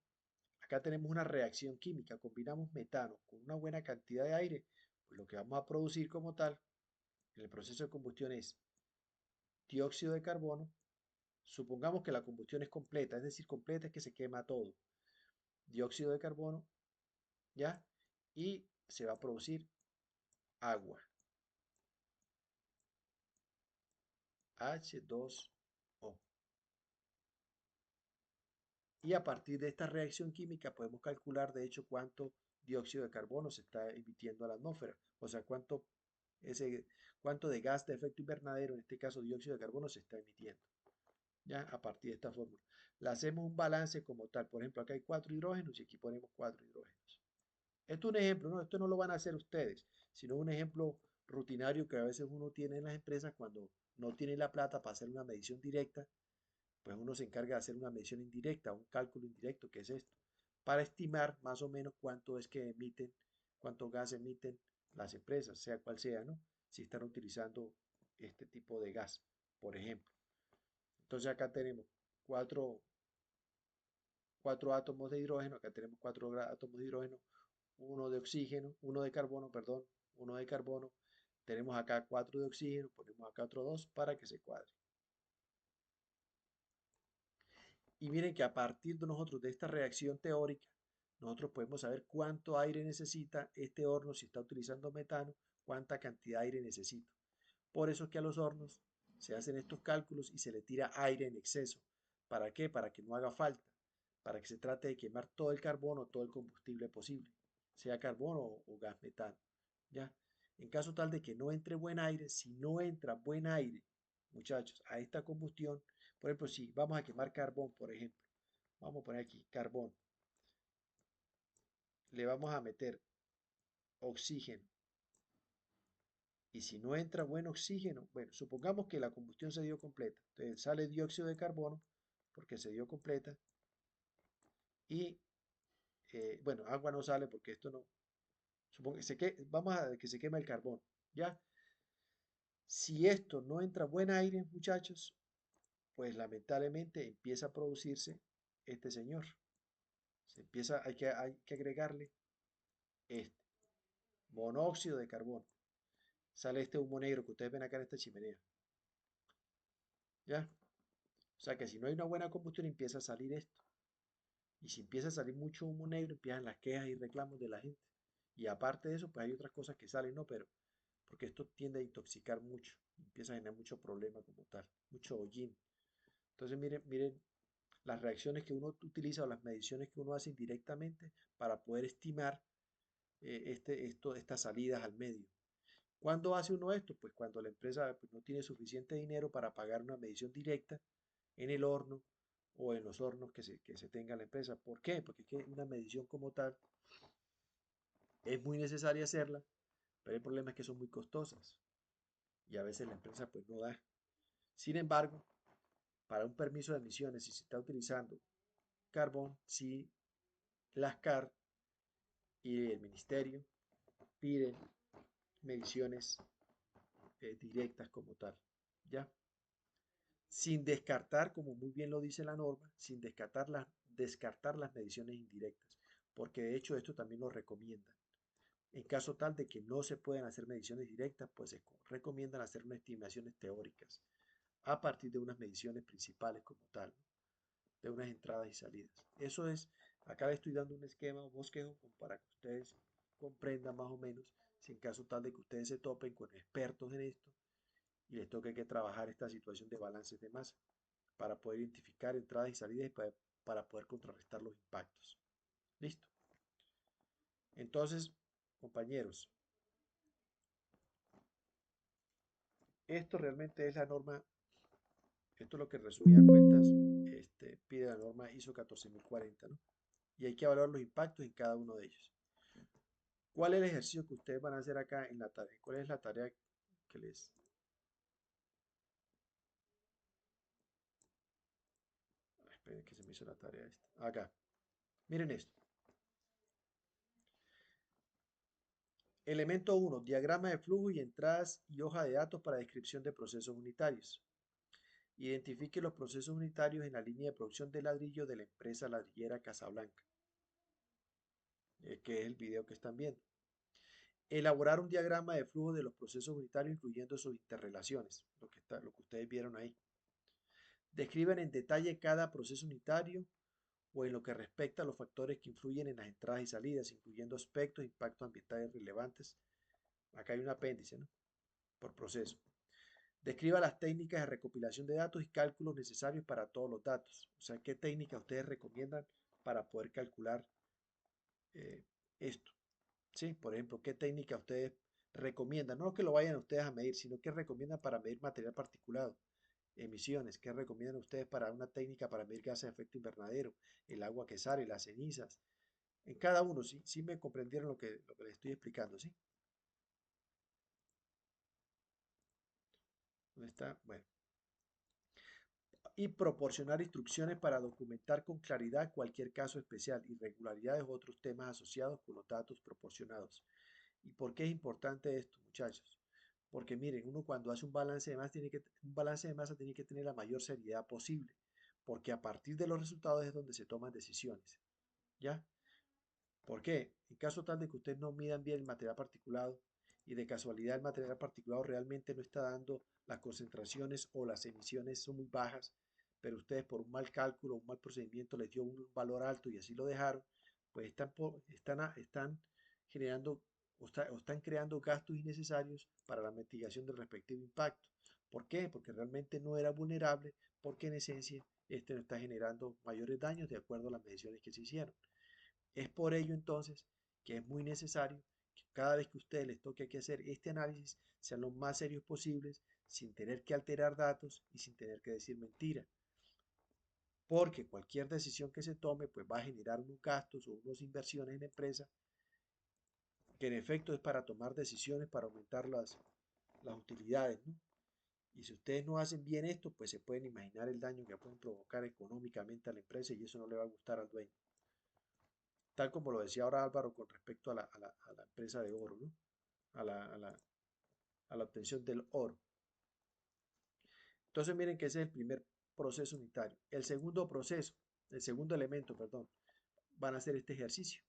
Acá tenemos una reacción química, combinamos metano con una buena cantidad de aire, pues lo que vamos a producir como tal en el proceso de combustión es dióxido de carbono. Supongamos que la combustión es completa, es decir, completa es que se quema todo. Dióxido de carbono, ¿ya? Y se va a producir agua, H2O. Y a partir de esta reacción química podemos calcular, de hecho, cuánto dióxido de carbono se está emitiendo a la atmósfera, o sea, cuánto de gas de efecto invernadero, en este caso dióxido de carbono, se está emitiendo. Ya a partir de esta fórmula. Le hacemos un balance como tal. Por ejemplo, acá hay 4 hidrógenos y aquí ponemos 4 hidrógenos. Esto es un ejemplo, ¿no? Esto no lo van a hacer ustedes, sino un ejemplo rutinario que a veces uno tiene en las empresas cuando no tiene la plata para hacer una medición directa, pues uno se encarga de hacer una medición indirecta, un cálculo indirecto, que es esto, para estimar más o menos cuánto es que emiten, cuánto gas emiten las empresas, sea cual sea, ¿no? Si están utilizando este tipo de gas, por ejemplo. Entonces acá tenemos cuatro, cuatro átomos de hidrógeno, acá tenemos 4 átomos de hidrógeno, uno de oxígeno, uno de carbono, perdón, uno de carbono. Tenemos acá 4 de oxígeno, ponemos acá otro 2 para que se cuadre. Y miren que a partir de esta reacción teórica, nosotros podemos saber cuánto aire necesita este horno si está utilizando metano, cuánta cantidad de aire necesita. Por eso es que a los hornos se hacen estos cálculos y se le tira aire en exceso. ¿Para qué? Para que no haga falta, para que se trate de quemar todo el carbono, todo el combustible posible, sea carbono o gas metano. ¿Ya? En caso tal de que no entre buen aire, si no entra buen aire, muchachos, a esta combustión, Por ejemplo, si vamos a quemar carbón, por ejemplo, vamos a poner aquí carbón, le vamos a meter oxígeno, y si no entra buen oxígeno, bueno, supongamos que la combustión se dio completa, entonces sale dióxido de carbono, porque se dio completa, y bueno, agua no sale porque esto no, supongo que vamos a que se quema el carbón, ¿ya? Si esto no entra buen aire, muchachos, pues lamentablemente empieza a producirse este señor. Hay que agregarle este monóxido de carbono. Sale este humo negro que ustedes ven acá en esta chimenea. ¿Ya? O sea que si no hay una buena combustión empieza a salir esto. Y si empieza a salir mucho humo negro, empiezan las quejas y reclamos de la gente. Y aparte de eso, pues hay otras cosas que salen, ¿no? Pero porque esto tiende a intoxicar mucho. Empieza a generar mucho problema como tal. Mucho hollín. Entonces miren las reacciones que uno utiliza o las mediciones que uno hace indirectamente para poder estimar estas salidas al medio. ¿Cuándo hace uno esto? Pues cuando la empresa pues, no tiene suficiente dinero para pagar una medición directa en el horno o en los hornos que se tenga la empresa. ¿Por qué? Porque es que una medición como tal es muy necesaria hacerla, pero el problema es que son muy costosas y a veces la empresa pues no da. Sin embargo, para un permiso de emisiones, si se está utilizando carbón, sí, las CAR y el ministerio piden mediciones directas como tal, ¿ya? Sin descartar, como muy bien lo dice la norma, sin descartar las mediciones indirectas, porque de hecho esto también lo recomiendan. En caso tal de que no se puedan hacer mediciones directas, pues se recomiendan hacer unas estimaciones teóricas a partir de unas mediciones principales como tal, ¿no? De unas entradas y salidas. Eso es, acá le estoy dando un esquema, un bosquejo, para que ustedes comprendan más o menos, si en caso tal de que ustedes se topen con expertos en esto y les toque que trabajar esta situación de balances de masa para poder identificar entradas y salidas y para poder contrarrestar los impactos. Listo. Entonces, compañeros, esto realmente es la norma, esto es lo que en resumidas cuentas pide la norma ISO 14040, ¿no? Y hay que evaluar los impactos en cada uno de ellos. ¿Cuál es el ejercicio que ustedes van a hacer acá en la tarea? ¿Cuál es la tarea que les... Esperen que se me hizo la tarea esta. Acá. Miren esto. Elemento 1. Diagrama de flujo y entradas y hoja de datos para descripción de procesos unitarios. Identifique los procesos unitarios en la línea de producción de ladrillo de la empresa ladrillera Casablanca, que es el video que están viendo. Elaborar un diagrama de flujo de los procesos unitarios incluyendo sus interrelaciones, lo que ustedes vieron ahí. Describan en detalle cada proceso unitario o en lo que respecta a los factores que influyen en las entradas y salidas, incluyendo aspectos e impactos ambientales relevantes. Acá hay un apéndice, ¿no? Por proceso. Describa las técnicas de recopilación de datos y cálculos necesarios para todos los datos. O sea, ¿qué técnica ustedes recomiendan para poder calcular eh, esto? ¿Sí? Por ejemplo, ¿qué técnica ustedes recomiendan? No que lo vayan ustedes a medir, sino que recomiendan para medir material particulado, emisiones, ¿qué recomiendan ustedes para una técnica para medir gases de efecto invernadero, el agua que sale, las cenizas? En cada uno, ¿sí? Sí me comprendieron lo que les estoy explicando, ¿sí? ¿Dónde está? Bueno. Y proporcionar instrucciones para documentar con claridad cualquier caso especial, irregularidades u otros temas asociados con los datos proporcionados. ¿Y por qué es importante esto, muchachos? Porque miren, uno cuando hace un balance de masa tiene que tener la mayor seriedad posible, porque a partir de los resultados es donde se toman decisiones, ¿ya? ¿Por qué? En caso tal de que ustedes no midan bien el material particulado y de casualidad el material particulado realmente no está dando las concentraciones o las emisiones son muy bajas, pero ustedes por un mal cálculo, un mal procedimiento les dio un valor alto y así lo dejaron, pues están generando o están creando gastos innecesarios para la mitigación del respectivo impacto. ¿Por qué? Porque realmente no era vulnerable, porque en esencia este no está generando mayores daños de acuerdo a las mediciones que se hicieron. Es por ello entonces que es muy necesario que cada vez que a ustedes les toque que hacer este análisis sean lo más serios posibles, sin tener que alterar datos y sin tener que decir mentiras. porque cualquier decisión que se tome pues va a generar unos gastos o unas inversiones en la empresa que en efecto es para tomar decisiones para aumentar las utilidades, ¿no? Y si ustedes no hacen bien esto, pues se pueden imaginar el daño que pueden provocar económicamente a la empresa y eso no le va a gustar al dueño. Tal como lo decía ahora Álvaro con respecto a la empresa de oro, ¿no? A la, a la, a la obtención del oro. Entonces miren que ese es el primer proceso unitario. El segundo elemento, perdón, van a hacer este ejercicio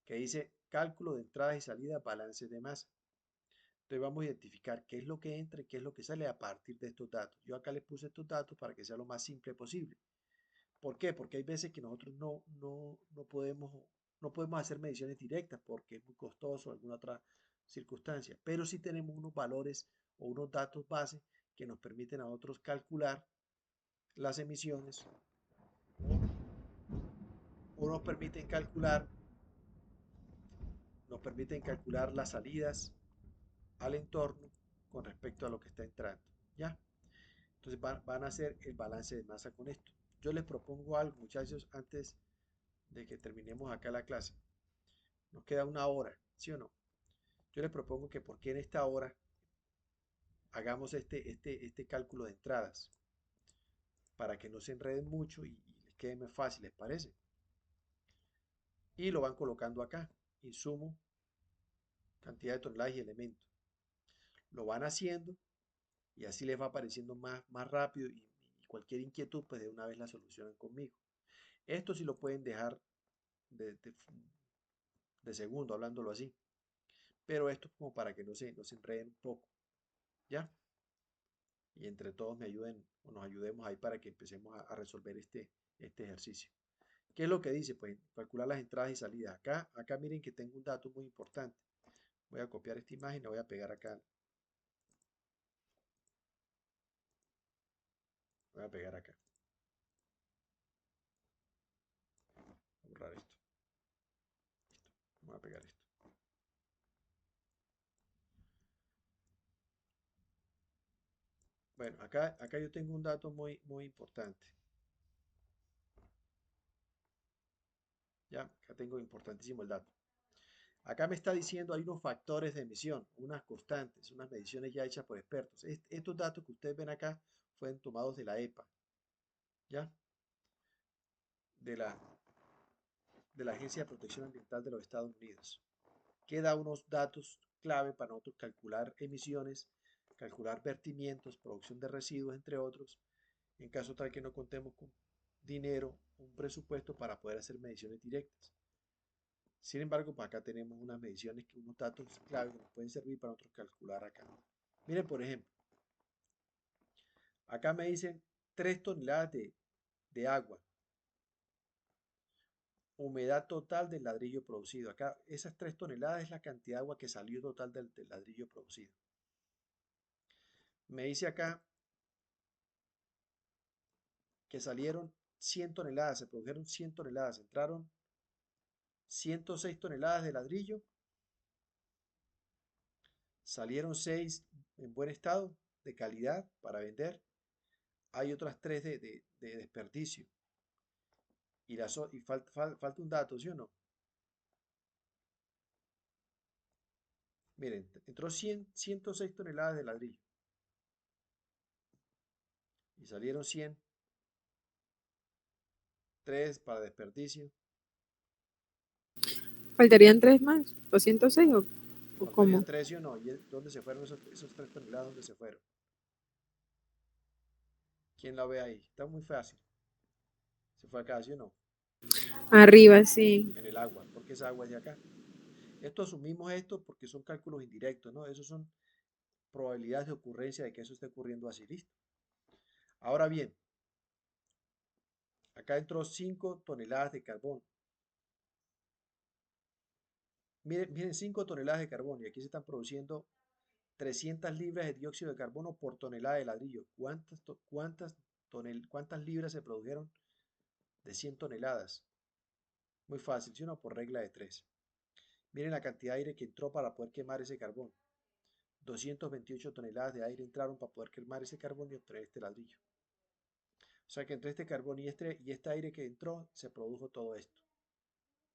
que dice cálculo de entradas y salidas, balance de masa. Entonces vamos a identificar qué es lo que entra y qué es lo que sale a partir de estos datos. Yo acá les puse estos datos para que sea lo más simple posible. ¿Por qué? Porque hay veces que nosotros no podemos hacer mediciones directas porque es muy costoso o alguna otra circunstancia, pero sí tenemos unos valores o unos datos base que nos permiten a nosotros calcular las emisiones o nos permiten calcular las salidas al entorno con respecto a lo que está entrando. ¿Ya? Entonces van a hacer el balance de masa con esto. Yo les propongo algo, muchachos, antes de que terminemos acá la clase. Nos queda una hora, ¿sí o no? Yo les propongo que porque en esta hora hagamos este cálculo de entradas para que no se enreden mucho y les quede más fácil, ¿les parece? Y lo van colocando acá, insumo, cantidad de toneladas y elementos. Lo van haciendo y así les va apareciendo más rápido y cualquier inquietud, pues de una vez la solucionan conmigo. Esto sí lo pueden dejar de, de, de segundo, hablándolo así. Pero esto es como para que no se enreden un poco, ¿ya? Y entre todos me ayuden o nos ayudemos ahí para que empecemos a resolver este ejercicio. ¿Qué es lo que dice? Pues calcular las entradas y salidas. Acá miren que tengo un dato muy importante. Voy a copiar esta imagen y la voy a pegar acá. Voy a pegar acá. Voy a borrar esto. Listo. Voy a pegar esto. Bueno, acá yo tengo un dato muy importante. Ya, acá tengo importantísimo el dato. Acá me está diciendo hay unos factores de emisión, unas constantes, unas mediciones ya hechas por expertos. Estos datos que ustedes ven acá fueron tomados de la EPA, ¿ya? De la, de la Agencia de Protección Ambiental de los Estados Unidos, que da unos datos clave para nosotros calcular emisiones, calcular vertimientos, producción de residuos, entre otros, en caso tal que no contemos con dinero, un presupuesto para poder hacer mediciones directas. Sin embargo, pues acá tenemos unas mediciones, unos datos clave que nos pueden servir para nosotros calcular acá. Miren, por ejemplo, acá me dicen 3 toneladas de agua, humedad total del ladrillo producido. Acá esas 3 toneladas es la cantidad de agua que salió total del ladrillo producido. Me dice acá que salieron 100 toneladas, se produjeron 100 toneladas, entraron 106 toneladas de ladrillo, salieron 6 en buen estado, de calidad para vender, hay otras 3 de desperdicio. Y falta un dato, ¿sí o no? Miren, entró 106 toneladas de ladrillo y salieron 100, 3 para desperdicio. ¿Faltarían 3 más? ¿206 o cómo? Faltarían 3, ¿sí o no? ¿Y dónde se fueron esos 3 toneladas? ¿Dónde se fueron? ¿Quién la ve ahí? Está muy fácil. Se fue acá, ¿sí o no? Arriba, sí. En el agua, porque esa agua es de acá. Esto asumimos esto porque son cálculos indirectos, ¿no? Esos son probabilidades de ocurrencia de que eso esté ocurriendo así, ¿listo? Ahora bien, acá entró 5 toneladas de carbón. Miren 5 toneladas de carbón y aquí se están produciendo 300 libras de dióxido de carbono por tonelada de ladrillo. ¿Cuántas libras se produjeron de 100 toneladas? Muy fácil, ¿sí o no? Por regla de 3. Miren la cantidad de aire que entró para poder quemar ese carbón. 228 toneladas de aire entraron para poder quemar ese carbón y obtener este ladrillo. O sea que entre este carbón y este aire que entró, se produjo todo esto,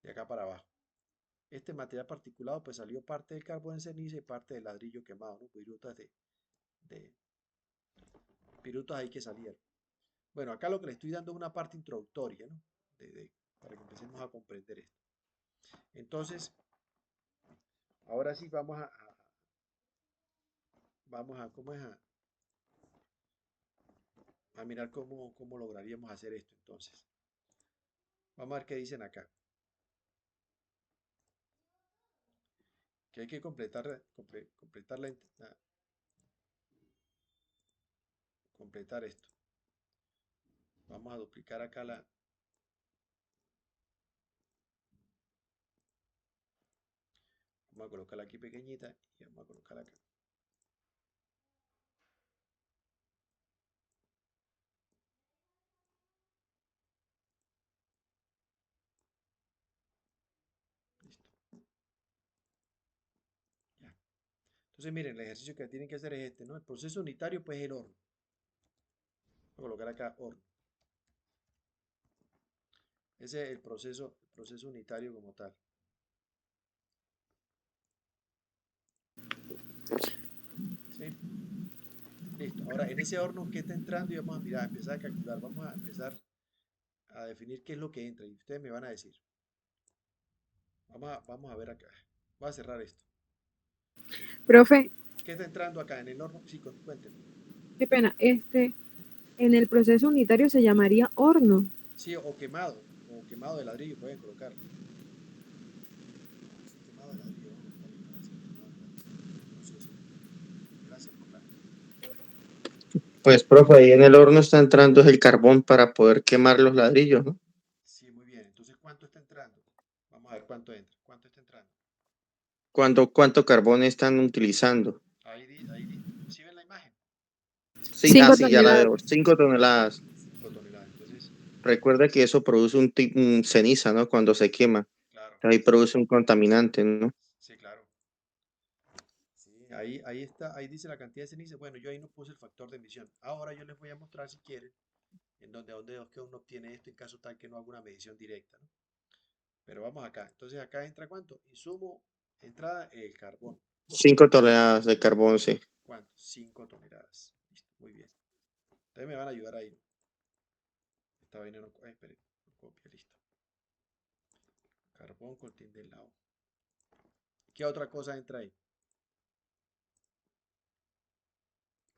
de acá para abajo. Este material particulado, pues salió parte del carbón en ceniza y parte del ladrillo quemado, ¿no? De pirutas ahí que salieron. Bueno, acá lo que le estoy dando es una parte introductoria, ¿no? Para que empecemos a comprender esto. Entonces, ahora sí ¿cómo es? A mirar cómo lograríamos hacer esto. Entonces, vamos a ver qué dicen acá. Que hay que completar esto. Vamos a duplicar acá vamos a colocarla aquí pequeñita y vamos a colocarla acá. Listo. Ya. Entonces, miren, el ejercicio que tienen que hacer es este, ¿no? El proceso unitario, pues, es el horno. Voy a colocar acá horno. Ese es el proceso unitario como tal. ¿Sí? Listo. Ahora, en ese horno, ¿qué está entrando? Y vamos a mirar, a empezar a calcular. Vamos a empezar a definir qué es lo que entra. Y ustedes me van a decir. Vamos a ver acá. Voy a cerrar esto. Profe, ¿Qué está entrando acá en el horno? Sí, cuéntenme. qué pena, en el proceso unitario se llamaría horno. Sí, o quemado de ladrillo, pueden colocar. Sí, quemado de ladrillo, vamos a colocarle quemado de ladrillo. Proceso. Gracias por la. Pues, profe, ahí en el horno está entrando el carbón para poder quemar los ladrillos, ¿no? Sí, muy bien. Entonces, ¿cuánto está entrando? Vamos a ver cuánto entra. ¿Cuánto está entrando? ¿Cuánto carbón están utilizando? ¿Sí ven la imagen? Sí, 5 ya la toneladas. veo. 5 toneladas. 5 toneladas. Entonces, Recuerda que eso produce un ceniza, ¿no? Cuando se quema. claro. Ahí produce un contaminante, ¿no? Sí, claro. Sí, ahí está, ahí dice la cantidad de ceniza. Bueno, yo ahí no puse el factor de emisión. Ahora yo les voy a mostrar si quieren, dónde es que uno obtiene esto en caso tal que no haga una medición directa, ¿no? Pero vamos acá. Entonces acá entra ¿cuánto? Insumo, entrada, el carbón. 5 toneladas de carbón, sí. ¿Cuánto? 5 toneladas. Listo, muy bien. Ustedes me van a ayudar ahí. Esta vaina no, espere, no copia, listo. Carbón con tilde del lado. ¿Qué otra cosa entra ahí?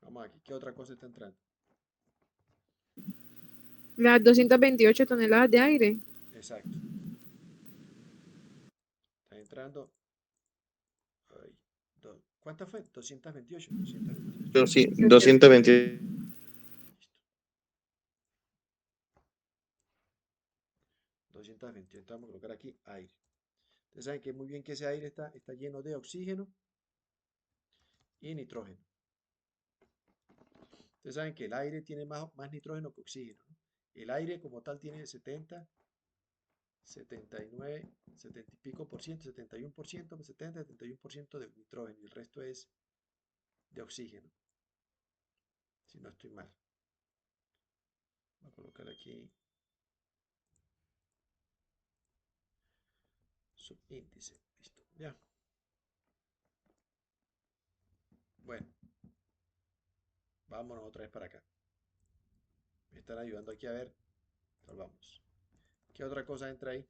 Vamos aquí. ¿Qué otra cosa está entrando? Las 228 toneladas de aire. Exacto. Está entrando. Ay, ¿cuántas fue? 228. 228. Pero sí, 70. 220. Listo. 228. Vamos a colocar aquí aire. Ustedes saben que muy bien que ese aire está lleno de oxígeno y nitrógeno. Ustedes saben que el aire tiene más nitrógeno que oxígeno, ¿no? El aire como tal tiene 79, 70 y pico por ciento, 71%, 70, 71% de nitrógeno y el resto es de oxígeno, si no estoy mal. Voy a colocar aquí subíndice. Listo, ya. Bueno, vámonos otra vez para acá. Me están ayudando aquí a ver. Salvamos. ¿Qué otra cosa entra ahí?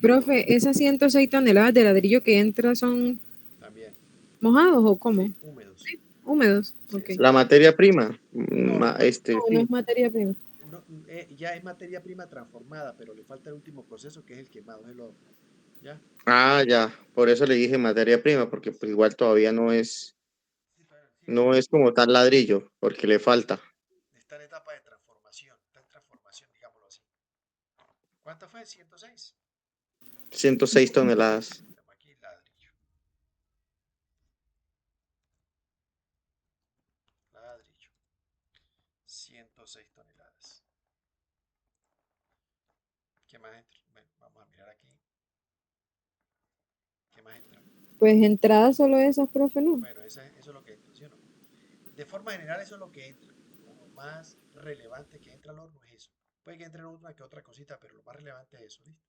Profe, ¿esas 106 toneladas de ladrillo que entra son También. mojados o cómo? Sí, húmedos. Húmedos. Sí, Ok. La exacto. materia prima. No, No, no Sí. es materia prima. no, ya es materia prima transformada, pero le falta el último proceso que es el quemado, es el horno. ¿Ya? Ah, ya. Por eso le dije materia prima, porque pues igual todavía Sí, sí, no es como tal ladrillo, porque le falta. está en etapa de transformación. Está en transformación, digámoslo así. ¿Cuánto fue? 106. 106 toneladas. Tenemos aquí ladrillo. Ladrillo. 106 toneladas. ¿Qué más entra? Bueno, vamos a mirar aquí. ¿Qué más entra? Pues entrada solo esas, profe, no. Bueno, eso es lo que entra, ¿sí o no? de forma general eso es lo que entra. Lo más relevante que entra al horno es eso. Puede que entre una que otra cosita, pero lo más relevante es eso, ¿listo?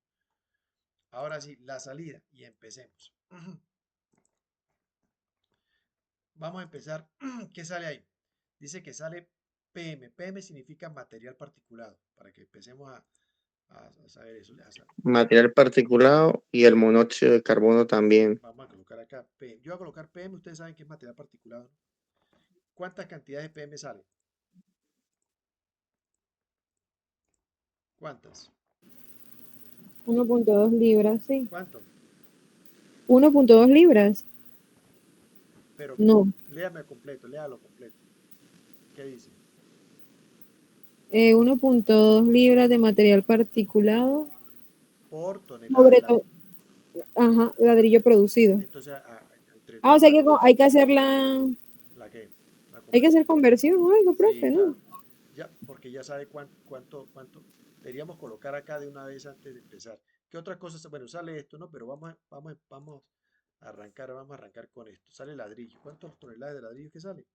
Ahora sí, la salida y empecemos. Vamos a empezar. ¿Qué sale ahí? Dice que sale PM. PM significa material particulado, para que empecemos a saber eso. Material particulado y el monóxido de carbono también. Vamos a colocar acá PM. Yo voy a colocar PM, ustedes saben que es material particulado, ¿no? ¿Cuántas cantidades de PM sale? ¿Cuántas? 1.2 libras, sí. ¿Cuánto? 1.2 libras. Pero No. léame completo, léalo completo. ¿Qué dice? 1.2 libras de material particulado Por tonelada de sobre ladrillo. ajá, ladrillo producido. Entonces, entre O sea que todas hay que hacer ¿la qué? La hay que conversión. hacer conversión o algo, Sí, profe, ¿no? claro. Ya, porque ya sabe cuánto deberíamos colocar acá de una vez antes de empezar. ¿Qué otras cosas? Bueno, sale esto, ¿no? Pero vamos a arrancar con esto. Sale ladrillo. ¿Cuántas toneladas de ladrillo que sale?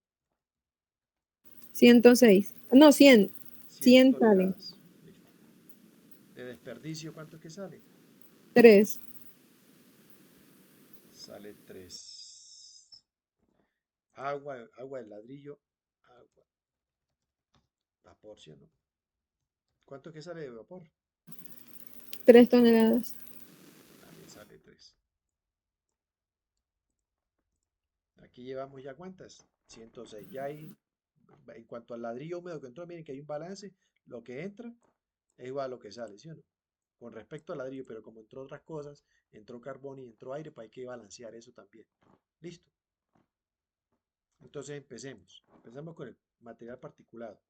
106. No, 100. 100 100 salen. toneladas. Listo. De desperdicio, ¿cuánto es que sale? 3. Sale 3. Agua de ladrillo, agua, vapor, ¿sí o no? ¿Cuánto es que sale de vapor? 3 toneladas. También sale 3. Aquí llevamos ya cuántas? 106. Ya hay, en cuanto al ladrillo húmedo que entró, miren que hay un balance. Lo que entra es igual a lo que sale, ¿sí o no? Con respecto al ladrillo, pero como entró otras cosas, entró carbón y entró aire, pues hay que balancear eso también. ¿Listo? Entonces empecemos. Empezamos con el material particulado.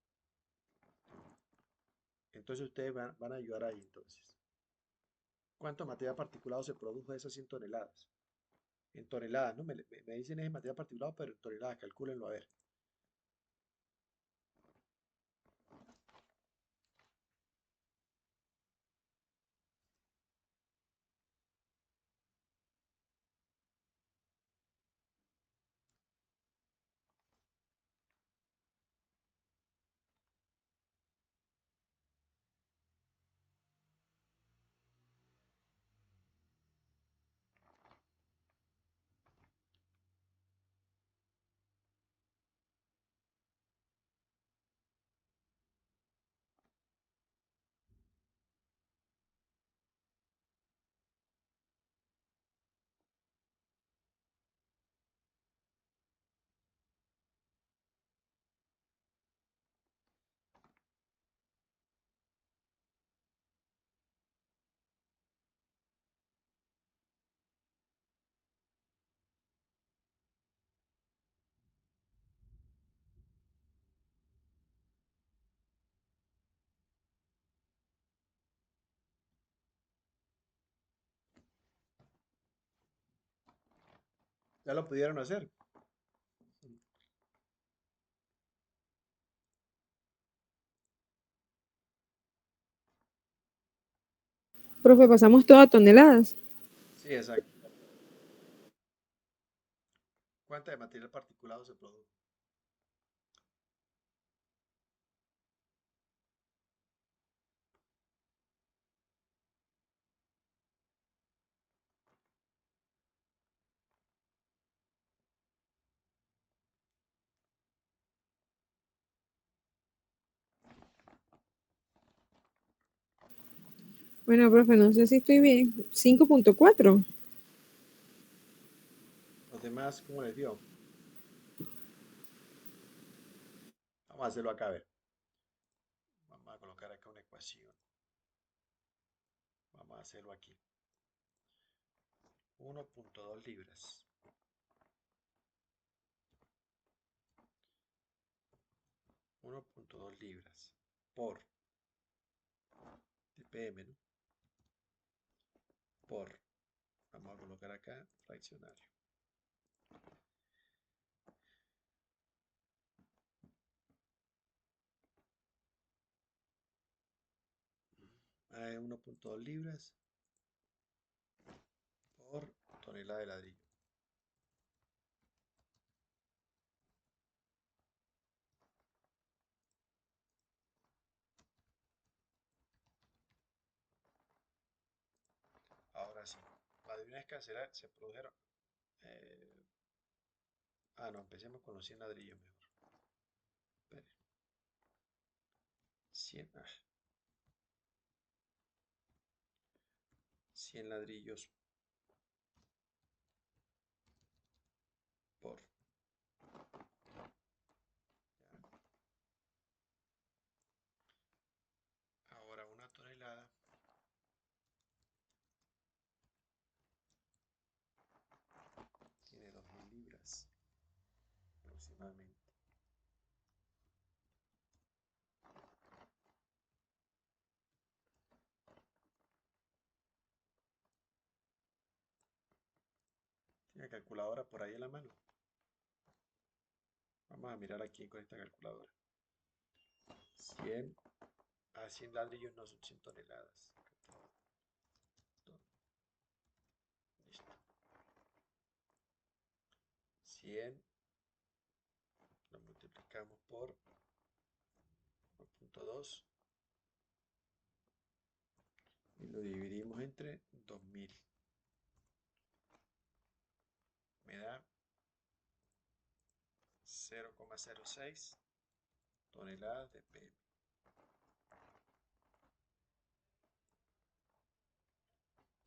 Entonces ustedes van a ayudar ahí entonces. ¿Cuánto material particulado se produjo de esas 100 toneladas? En toneladas, ¿no? Me dicen es material particulado, pero en toneladas, calcúlenlo a ver. Ya lo pudieron hacer. Profe, pasamos todo a toneladas. Sí, exacto. ¿Cuánta de material particulado se produjo? Bueno, profe, no sé si estoy bien. 5.4. Los demás, ¿cómo les dio? Vamos a hacerlo acá, a ver. Vamos a colocar acá una ecuación. Vamos a hacerlo aquí. 1.2 libras. 1.2 libras por TPM, ¿no? Por, vamos a colocar acá fraccionario. 1.2 libras por tonelada de ladrillo. así. Adivina cancelar, se produjeron. No, empecemos con los 100 ladrillos mejor. Espere. 100, 100 ladrillos por. Ahora una tonelada tiene 2000 libras aproximadamente. ¿Tiene calculadora por ahí en la mano? Vamos a mirar aquí con esta calculadora. 100 a 100 ladrillos no son 100 toneladas. Listo. 100 lo multiplicamos por 1.2 y lo dividimos entre 2000. Me da 0,06 toneladas de PM.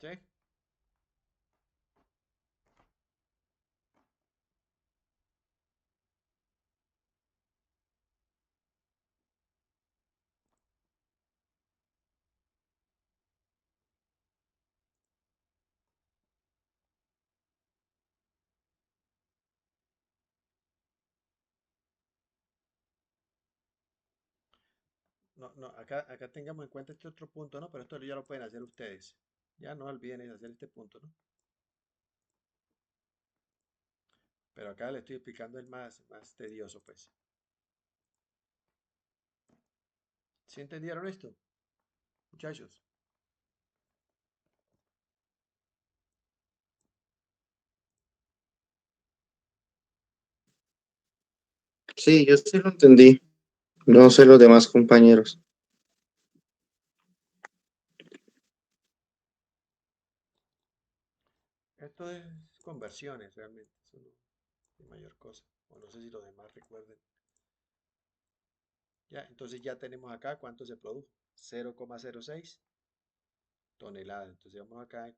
¿Sí? No, no, acá tengamos en cuenta este otro punto, ¿no? Pero esto ya lo pueden hacer ustedes. Ya no olviden de hacer este punto, ¿no? Pero acá le estoy explicando el más tedioso, pues. ¿Sí entendieron esto, muchachos? Sí, yo sí lo entendí. No sé los demás compañeros. Esto es conversiones, realmente. Eso no es mayor cosa. O no sé si los demás recuerden. Ya, entonces ya tenemos acá cuánto se produjo. 0,06 toneladas. Entonces vamos acá.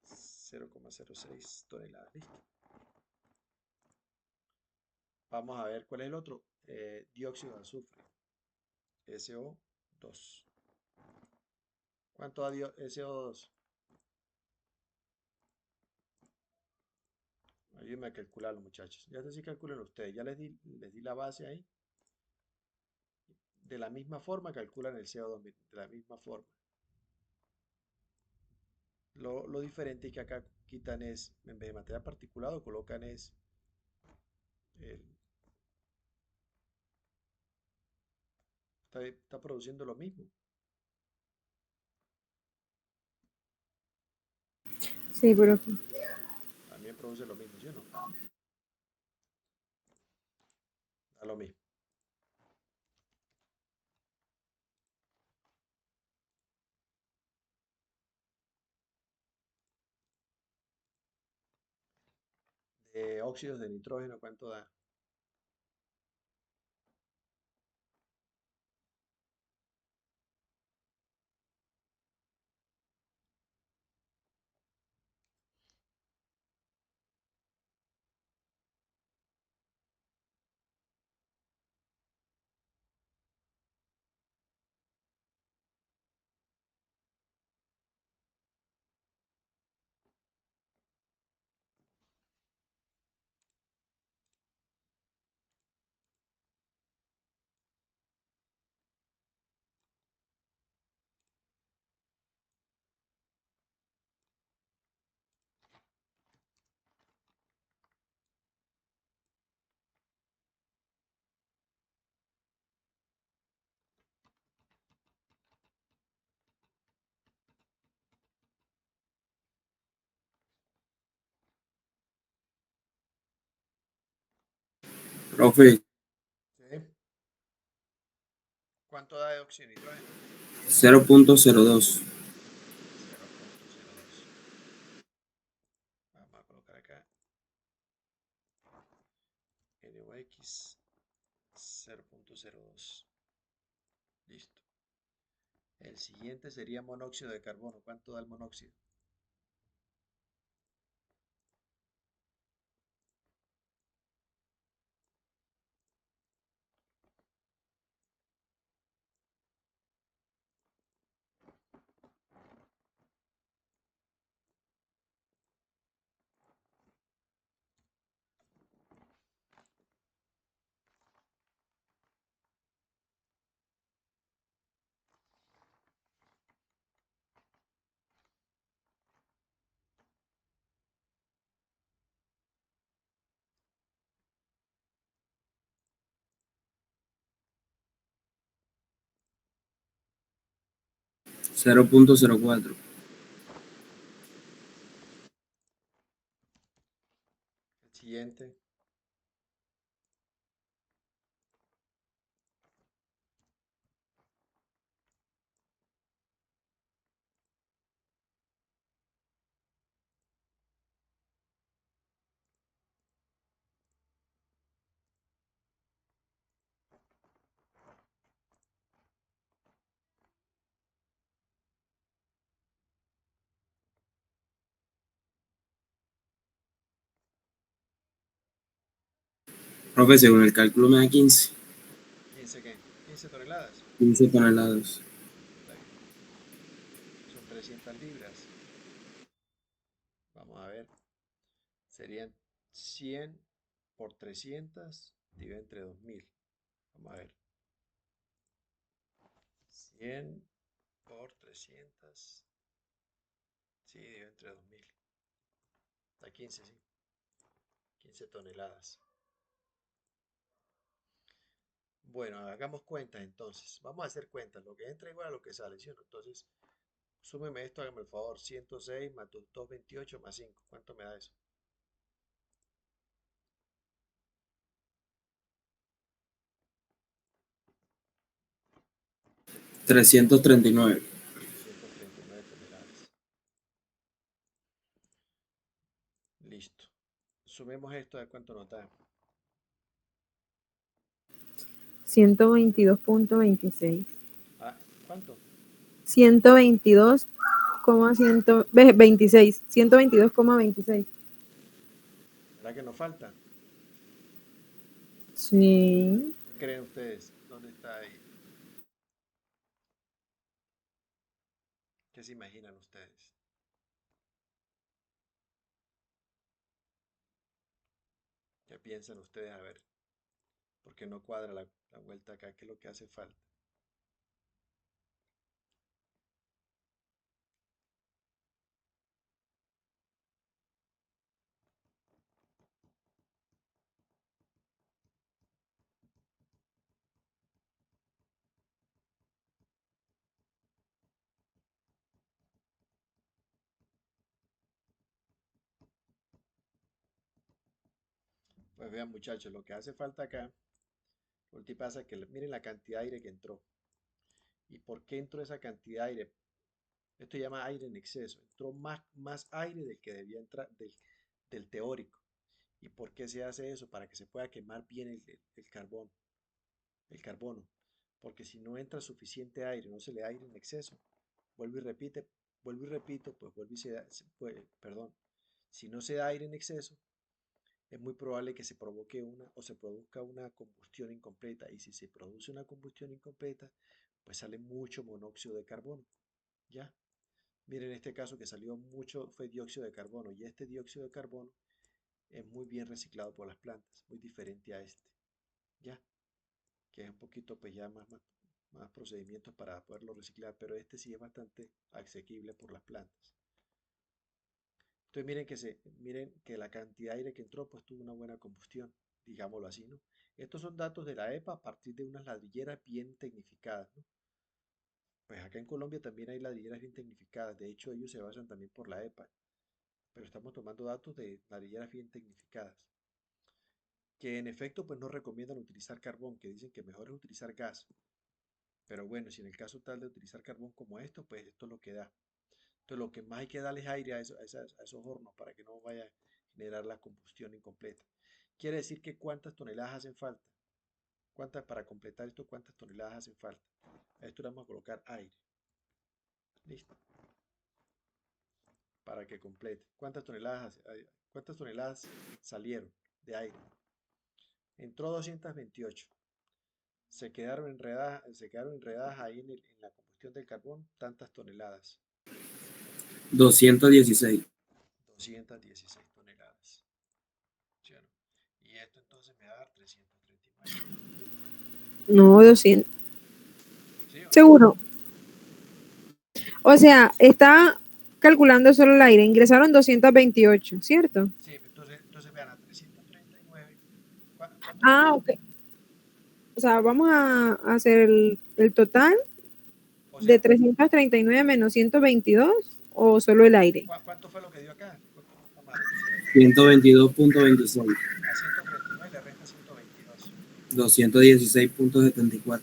0,06 toneladas. Listo. Vamos a ver cuál es el otro. Dióxido de azufre. SO2. ¿Cuánto da SO2? Ayúdenme a calcularlo, muchachos. Ya sí calculen ustedes. Ya les di la base ahí. De la misma forma calculan el CO2. De la misma forma. Lo diferente es que acá quitan es, en vez de material particulado, colocan es el, está produciendo lo mismo. Sí, pero También produce lo mismo, ¿sí o no? Da lo mismo. De óxidos de nitrógeno, ¿cuánto da? Profe, ¿Sí? ¿Cuánto da de óxido de nitrógeno? 0.02. El siguiente sería monóxido de carbono. ¿Cuánto da el monóxido? Cero punto cero cuatro. El siguiente. Profe, según el cálculo me da 15. ¿15 qué? 15 toneladas. 15 toneladas. Está bien. Son 300 libras. Vamos a ver. Serían 100 por 300 dividido entre 2000. Vamos a ver. 100 por 300. Sí, dividido entre 2000. Da 15, sí. 15 toneladas. Bueno, hagamos cuentas entonces. Vamos a hacer cuentas. Lo que entra igual a lo que sale, ¿sí o no? Entonces, súmeme esto, hágame el favor. 106 más 228 más 5. ¿Cuánto me da eso? 339. 339 toneladas. Listo. Sumemos esto a cuánto nos da. 122.26. Ah, ¿cuánto? 122,126. 122,26. ¿Verdad que nos falta? Sí. ¿Qué creen ustedes? ¿Dónde está ahí? ¿Qué se imaginan ustedes? ¿Qué piensan ustedes? A ver, ¿por qué no cuadra la vuelta acá? ¿Qué es lo que hace falta? Pues vean muchachos, lo que hace falta acá, lo que pasa es que miren la cantidad de aire que entró. ¿Y por qué entró esa cantidad de aire? Esto se llama aire en exceso. Entró más aire del que debía entrar, del teórico. ¿Y por qué se hace eso? Para que se pueda quemar bien el carbón, el carbono. Porque si no entra suficiente aire, no se le da aire en exceso, vuelvo y repite, vuelvo y repito, pues vuelve y perdón, si no se da aire en exceso, es muy probable que se provoque una o se produzca una combustión incompleta. Y si se produce una combustión incompleta, pues sale mucho monóxido de carbono. ¿Ya? Miren, en este caso que salió mucho fue dióxido de carbono. Y este dióxido de carbono es muy bien reciclado por las plantas, muy diferente a este. ¿Ya? Que es un poquito pues ya más procedimientos para poderlo reciclar. Pero este sí es bastante asequible por las plantas. Entonces miren que la cantidad de aire que entró pues tuvo una buena combustión, digámoslo así, ¿no? Estos son datos de la EPA a partir de unas ladrilleras bien tecnificadas, ¿no? Pues acá en Colombia también hay ladrilleras bien tecnificadas, de hecho ellos se basan también por la EPA, pero estamos tomando datos de ladrilleras bien tecnificadas, que en efecto pues no recomiendan utilizar carbón, que dicen que mejor es utilizar gas, pero bueno, si en el caso tal de utilizar carbón como esto, pues esto es lo que da. Entonces lo que más hay que darle es aire a esos hornos para que no vaya a generar la combustión incompleta. Quiere decir que cuántas toneladas hacen falta. ¿Cuántas para completar esto? ¿Cuántas toneladas hacen falta? A esto le vamos a colocar aire. Listo. Para que complete. ¿Cuántas toneladas salieron de aire? Entró 228. Se quedaron enredadas ahí en la combustión del carbón tantas toneladas. 216. 216 toneladas. ¿Sí o no? Y esto entonces me va a dar 339. No, 200. ¿Sí o no? Seguro. O sea, está calculando solo el aire. Ingresaron 228, ¿cierto? Sí, entonces vean, a 339. ¿Cuánto fue? Ah, ok. O sea, vamos a hacer el total O de sea, 339 menos 122 o solo el aire. ¿cuánto fue lo que dio acá? Vamos a reducir acá. 122.26. A 139 le resta 122. 216.74.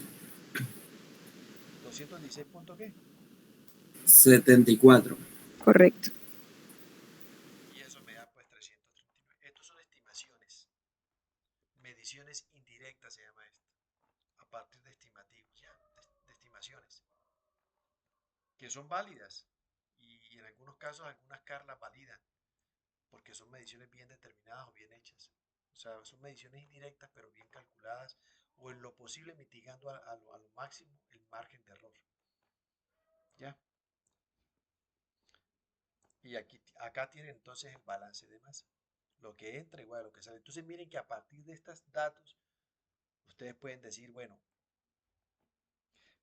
216 punto qué. 74. Correcto. Y eso me da pues 339. Estos son estimaciones. Mediciones indirectas se llama esto. A partir de estimativos, ya, de estimaciones. Que son válidas. Y en algunos casos algunas CAR las validan. Porque son mediciones bien determinadas o bien hechas. O sea, son mediciones indirectas pero bien calculadas o en lo posible mitigando a lo máximo el margen de error. ¿Ya? Y acá tienen entonces el balance de masa. Lo que entra igual a lo que sale. Entonces miren que a partir de estos datos, ustedes pueden decir, bueno,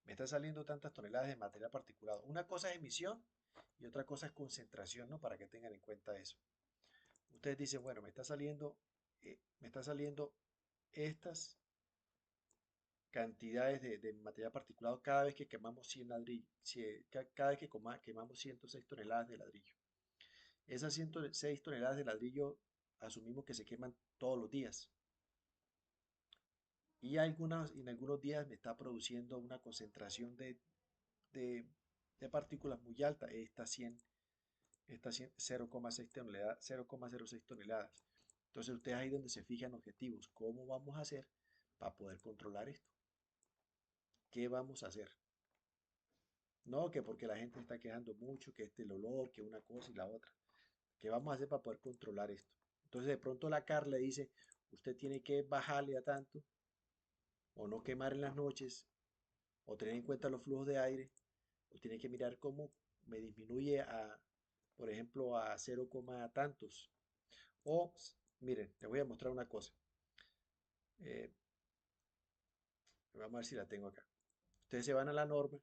me está saliendo tantas toneladas de material particulado. Una cosa es emisión y otra cosa es concentración, ¿no? Para que tengan en cuenta eso. Ustedes dicen, bueno, me está saliendo estas cantidades de material particulado cada vez que quemamos 100 ladrillos, cada vez que quemamos 106 toneladas de ladrillo. Esas 106 toneladas de ladrillo asumimos que se queman todos los días. Y en algunos días me está produciendo una concentración de, de partículas muy alta, esta 0,6 toneladas, 0,06 toneladas. Entonces ustedes ahí donde se fijan objetivos, ¿cómo vamos a hacer para poder controlar esto? ¿Qué vamos a hacer? No, que porque la gente está quejando mucho, que el olor, que una cosa y la otra. ¿Qué vamos a hacer para poder controlar esto? Entonces de pronto la CAR le dice, usted tiene que bajarle a tanto, o no quemar en las noches, o tener en cuenta los flujos de aire, o tiene que mirar cómo me disminuye por ejemplo, a 0, tantos. O, miren, les voy a mostrar una cosa. Eh, Vamos a ver si la tengo acá. Ustedes se van a la norma.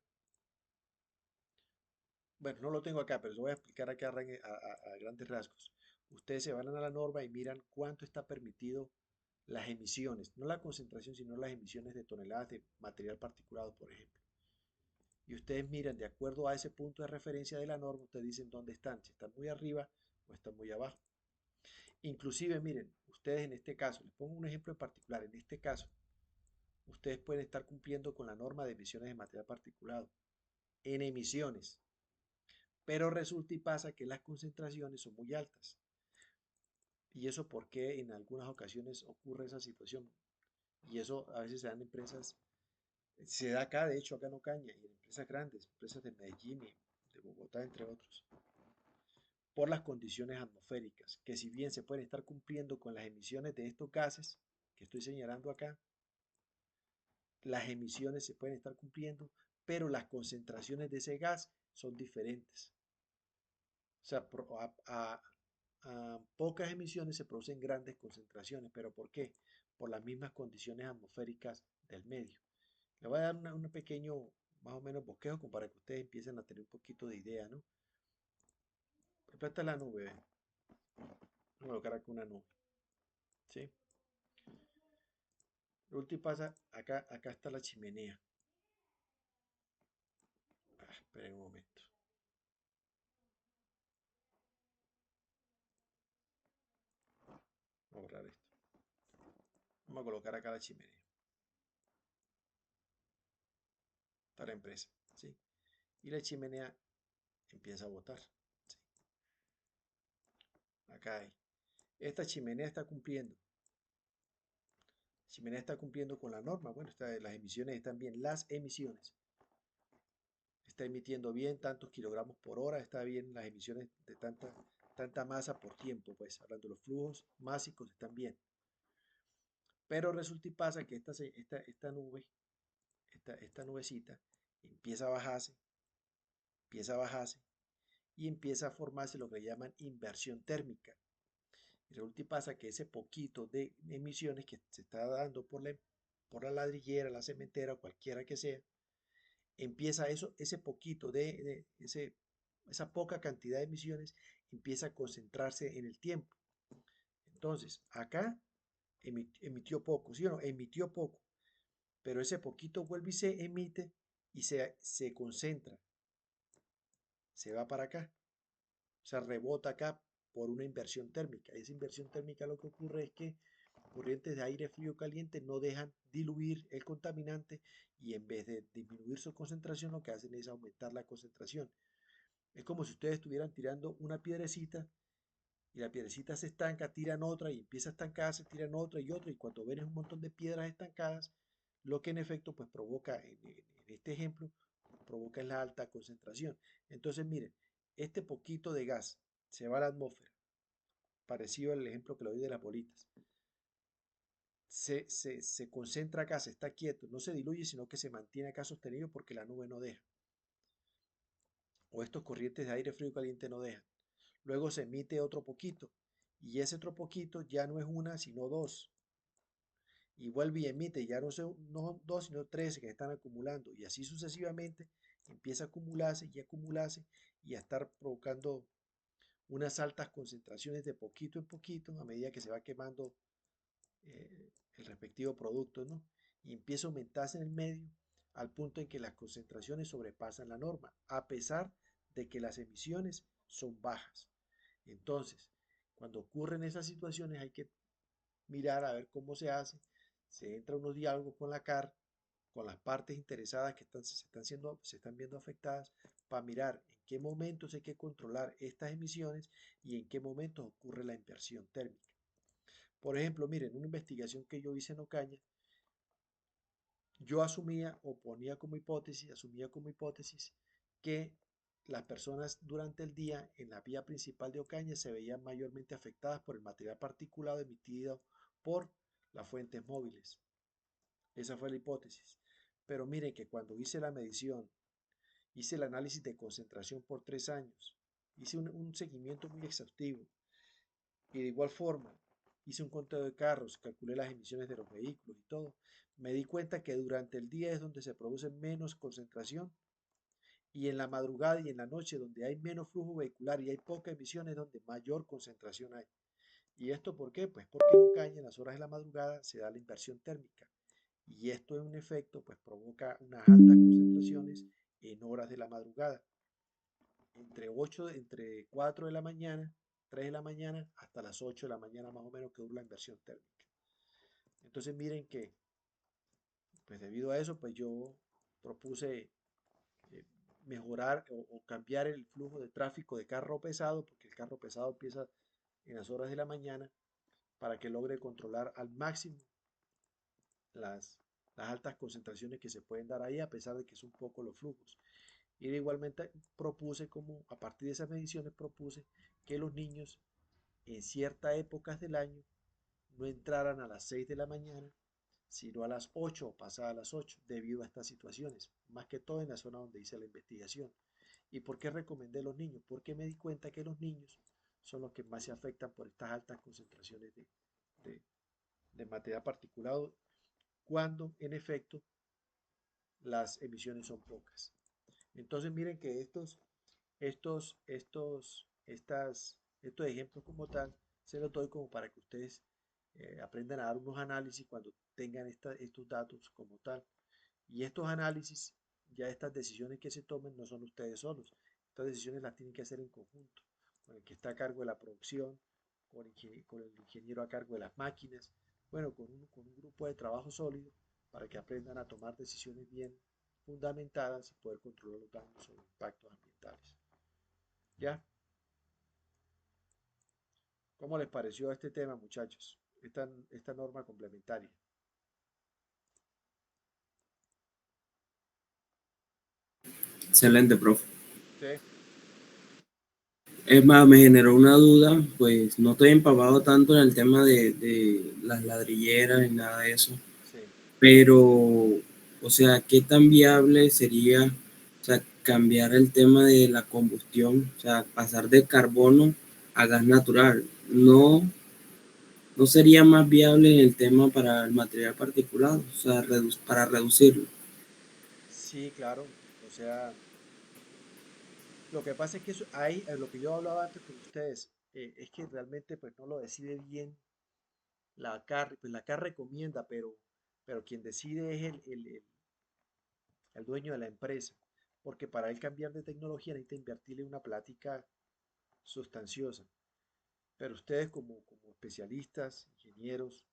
Bueno, no lo tengo acá, pero les voy a explicar acá a grandes rasgos. Ustedes se van a la norma y miran cuánto está permitido las emisiones, no la concentración, sino las emisiones de toneladas de material particulado, por ejemplo. Y ustedes miran, de acuerdo a ese punto de referencia de la norma, ustedes dicen dónde están, si están muy arriba o están muy abajo. Inclusive, miren, ustedes en este caso, les pongo un ejemplo en particular, en este caso, ustedes pueden estar cumpliendo con la norma de emisiones de material particulado en emisiones, pero resulta y pasa que las concentraciones son muy altas. ¿Y eso por qué en algunas ocasiones ocurre esa situación? Y eso a veces se da en empresas, se da acá, de hecho acá en Ocaña, y en empresas grandes, empresas de Medellín y de Bogotá, entre otros, por las condiciones atmosféricas, que si bien se pueden estar cumpliendo con las emisiones de estos gases que estoy señalando acá, las emisiones se pueden estar cumpliendo, pero las concentraciones de ese gas son diferentes. O sea, a pocas emisiones se producen grandes concentraciones, pero ¿por qué? Por las mismas condiciones atmosféricas del medio. Le voy a dar un pequeño, más o menos, bosquejo como para que ustedes empiecen a tener un poquito de idea, ¿no? Esta es la nube, ¿ven? Voy a colocar acá una nube, ¿sí? Lo último pasa, acá está la chimenea. Esperen un momento. Voy a borrar esto. Vamos a colocar acá la chimenea. Está la empresa, ¿sí? Y la chimenea empieza a botar, ¿sí? Acá hay. Esta chimenea está cumpliendo. La chimenea está cumpliendo con la norma. Bueno, las emisiones están bien. Las emisiones está emitiendo bien tantos kilogramos por hora, está bien las emisiones de tanta masa por tiempo, pues hablando de los flujos másicos están bien. Pero resulta y pasa que esta nube, esta nubecita empieza a bajarse y empieza a formarse lo que llaman inversión térmica. Y resulta y pasa que ese poquito de emisiones que se está dando por la ladrillera, la cementera, cualquiera que sea, empieza ese poquito esa poca cantidad de emisiones empieza a concentrarse en el tiempo. Entonces, acá emitió poco, ¿sí o no? Emitió poco, pero ese poquito vuelve y se emite y se concentra, se va para acá, o sea, rebota acá por una inversión térmica. Esa inversión térmica lo que ocurre es que corrientes de aire frío caliente no dejan diluir el contaminante y en vez de disminuir su concentración lo que hacen es aumentar la concentración. Es como si ustedes estuvieran tirando una piedrecita y la piedrecita se estanca, tiran otra y empieza a estancarse, tiran otra y otra y cuando ven es un montón de piedras estancadas, lo que en efecto pues provoca, en este ejemplo, provoca es la alta concentración. Entonces miren, este poquito de gas se va a la atmósfera, parecido al ejemplo que lo di de las bolitas. Se concentra acá, se está quieto, no se diluye, sino que se mantiene acá sostenido porque la nube no deja. O estos corrientes de aire frío y caliente no dejan. Luego se emite otro poquito y ese otro poquito ya no es una, sino dos. Y vuelve y emite, ya no dos, sino tres que están acumulando. Y así sucesivamente empieza a acumularse y a estar provocando unas altas concentraciones de poquito en poquito a medida que se va quemando el respectivo producto, ¿no? Y empieza a aumentarse en el medio al punto en que las concentraciones sobrepasan la norma, a pesar de que las emisiones son bajas. Entonces, cuando ocurren esas situaciones hay que mirar a ver cómo se hace. Se entra unos diálogos con la CAR, con las partes interesadas que se están viendo afectadas, para mirar en qué momentos hay que controlar estas emisiones y en qué momentos ocurre la inversión térmica. Por ejemplo, miren, una investigación que yo hice en Ocaña, yo asumía como hipótesis que las personas durante el día en la vía principal de Ocaña se veían mayormente afectadas por el material particulado emitido por las fuentes móviles. Esa fue la hipótesis. Pero miren que cuando hice la medición, hice el análisis de concentración por 3 años, hice un seguimiento muy exhaustivo y de igual forma hice un conteo de carros, calculé las emisiones de los vehículos y todo. Me di cuenta que durante el día es donde se produce menos concentración y en la madrugada y en la noche donde hay menos flujo vehicular y hay poca emisión es donde mayor concentración hay. ¿Y esto por qué? Pues porque en Ocaña en las horas de la madrugada se da la inversión térmica y esto en un efecto pues provoca unas altas concentraciones en horas de la madrugada, entre 4 de la mañana, 3 de la mañana hasta las 8 de la mañana más o menos que dura la inversión térmica. Entonces miren que pues debido a eso pues yo propuse mejorar o cambiar el flujo de tráfico de carro pesado, porque el carro pesado empieza en las horas de la mañana para que logre controlar al máximo las altas concentraciones que se pueden dar ahí, a pesar de que son pocos los flujos. Y de igualmente propuse, como a partir de esas mediciones, propuse que los niños en ciertas épocas del año no entraran a las 6 de la mañana, sino a las 8 o pasadas las 8, debido a estas situaciones, más que todo en la zona donde hice la investigación. ¿Y por qué recomendé los niños? Porque me di cuenta que los niños son los que más se afectan por estas altas concentraciones de, de material particulado, cuando en efecto las emisiones son pocas. Entonces miren que estos ejemplos como tal se los doy como para que ustedes aprendan a dar unos análisis cuando tengan estos datos como tal. Y estos análisis, ya estas decisiones que se tomen, no son ustedes solos. Estas decisiones las tienen que hacer en conjunto, con el que está a cargo de la producción, con el ingeniero a cargo de las máquinas, bueno, con un grupo de trabajo sólido para que aprendan a tomar decisiones bien fundamentadas y poder controlar los daños o los impactos ambientales. ¿Ya? ¿Cómo les pareció este tema, muchachos? Esta norma complementaria. Excelente, profe. Sí, Es más, me generó una duda, pues no estoy empapado tanto en el tema de las ladrilleras y nada de eso, sí. pero, o sea, ¿qué tan viable sería, o sea, cambiar el tema de la combustión, o sea, pasar de carbono a gas natural? ¿No sería más viable el tema para el material particulado, o sea, para reducirlo? Sí, claro. O sea, lo que pasa es que eso, hay, lo que yo hablaba antes con ustedes, es que realmente pues no lo decide bien la CAR, pues la CAR recomienda, pero quien decide es el dueño de la empresa, porque para él cambiar de tecnología necesita invertirle una plática sustanciosa. Pero ustedes como especialistas, ingenieros,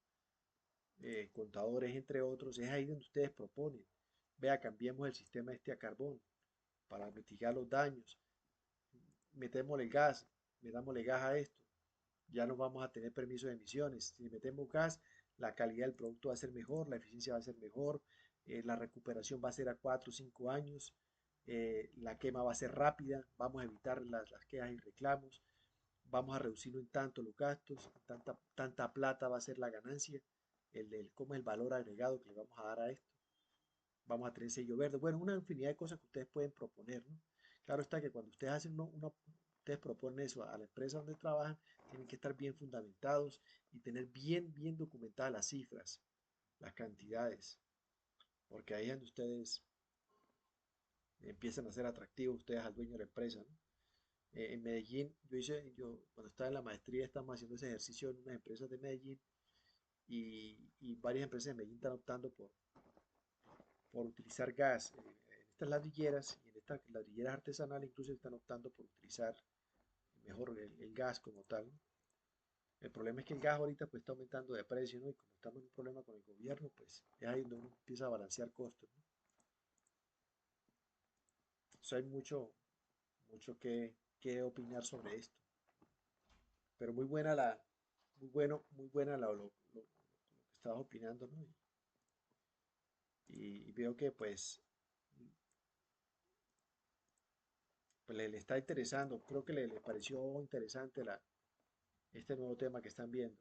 contadores, entre otros, es ahí donde ustedes proponen. Vea, cambiemos el sistema este a carbón para mitigar los daños. Metémosle gas, metámosle gas a esto. Ya no vamos a tener permiso de emisiones. Si metemos gas, la calidad del producto va a ser mejor, la eficiencia va a ser mejor, la recuperación va a ser a 4 o 5 años, la quema va a ser rápida, vamos a evitar las quejas y reclamos, vamos a reducirlo en tanto los gastos, tanta plata va a ser la ganancia, cómo es el valor agregado que le vamos a dar a esto, vamos a tener sello verde, bueno, una infinidad de cosas que ustedes pueden proponer, ¿no? Claro está que cuando ustedes hacen ustedes proponen eso a la empresa donde trabajan, tienen que estar bien fundamentados y tener bien documentadas las cifras, las cantidades, porque ahí es donde ustedes empiezan a ser atractivos ustedes al dueño de la empresa, ¿no? En Medellín, yo cuando estaba en la maestría estamos haciendo ese ejercicio en unas empresas de Medellín y varias empresas de Medellín están optando por utilizar gas en estas ladrilleras y en estas ladrilleras artesanales incluso están optando por utilizar mejor el gas como tal, ¿no? El problema es que el gas ahorita pues está aumentando de precio, ¿no? Y como estamos en un problema con el gobierno, pues es ahí donde uno empieza a balancear costos, ¿no? Entonces hay mucho que opinar sobre esto. Pero muy buena lo que estabas opinando, ¿no? Y veo que pues le está interesando, creo que le pareció interesante este nuevo tema que están viendo.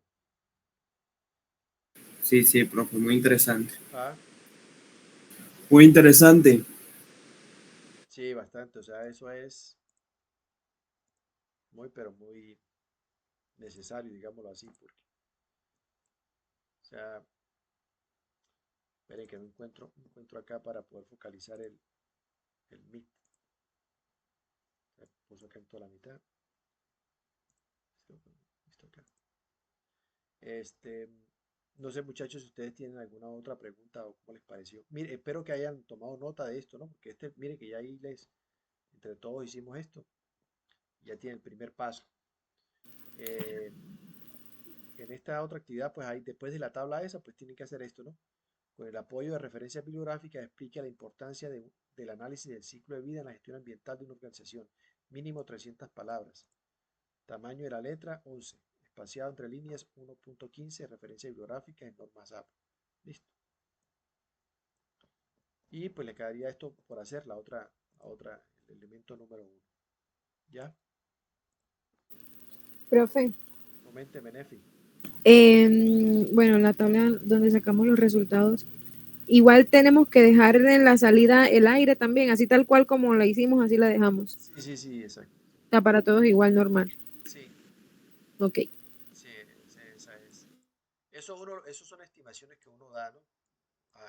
Sí, sí, profe, muy interesante. Ah, Muy interesante. sí, bastante, o sea, eso es pero muy necesario, digámoslo así, porque, o sea, esperen que no encuentro acá para poder focalizar el Meet. Puso acá en toda la mitad. Listo acá. Este, no sé, muchachos, si ustedes tienen alguna otra pregunta o cómo les pareció. Mire, espero que hayan tomado nota de esto, ¿no? Porque mire que ya ahí entre todos hicimos esto. Ya tiene el primer paso. Eh, en esta otra actividad, pues ahí después de la tabla esa, pues tienen que hacer esto, ¿no? Con el apoyo de referencias bibliográficas explica la importancia del análisis del ciclo de vida en la gestión ambiental de una organización. Mínimo 300 palabras. Tamaño de la letra 11. Espaciado entre líneas 1.15. Referencia bibliográfica en normas AP. Listo. Y pues le quedaría esto por hacer, el elemento número uno. ¿Ya? Profe, Comente, Menefi. bueno, la tabla donde sacamos los resultados, igual tenemos que dejar en la salida el aire también, así tal cual como la hicimos, así la dejamos. Sí, exacto. Está para todos igual normal. Sí, Ok. sí, esa es. Eso son estimaciones que uno da, ¿no?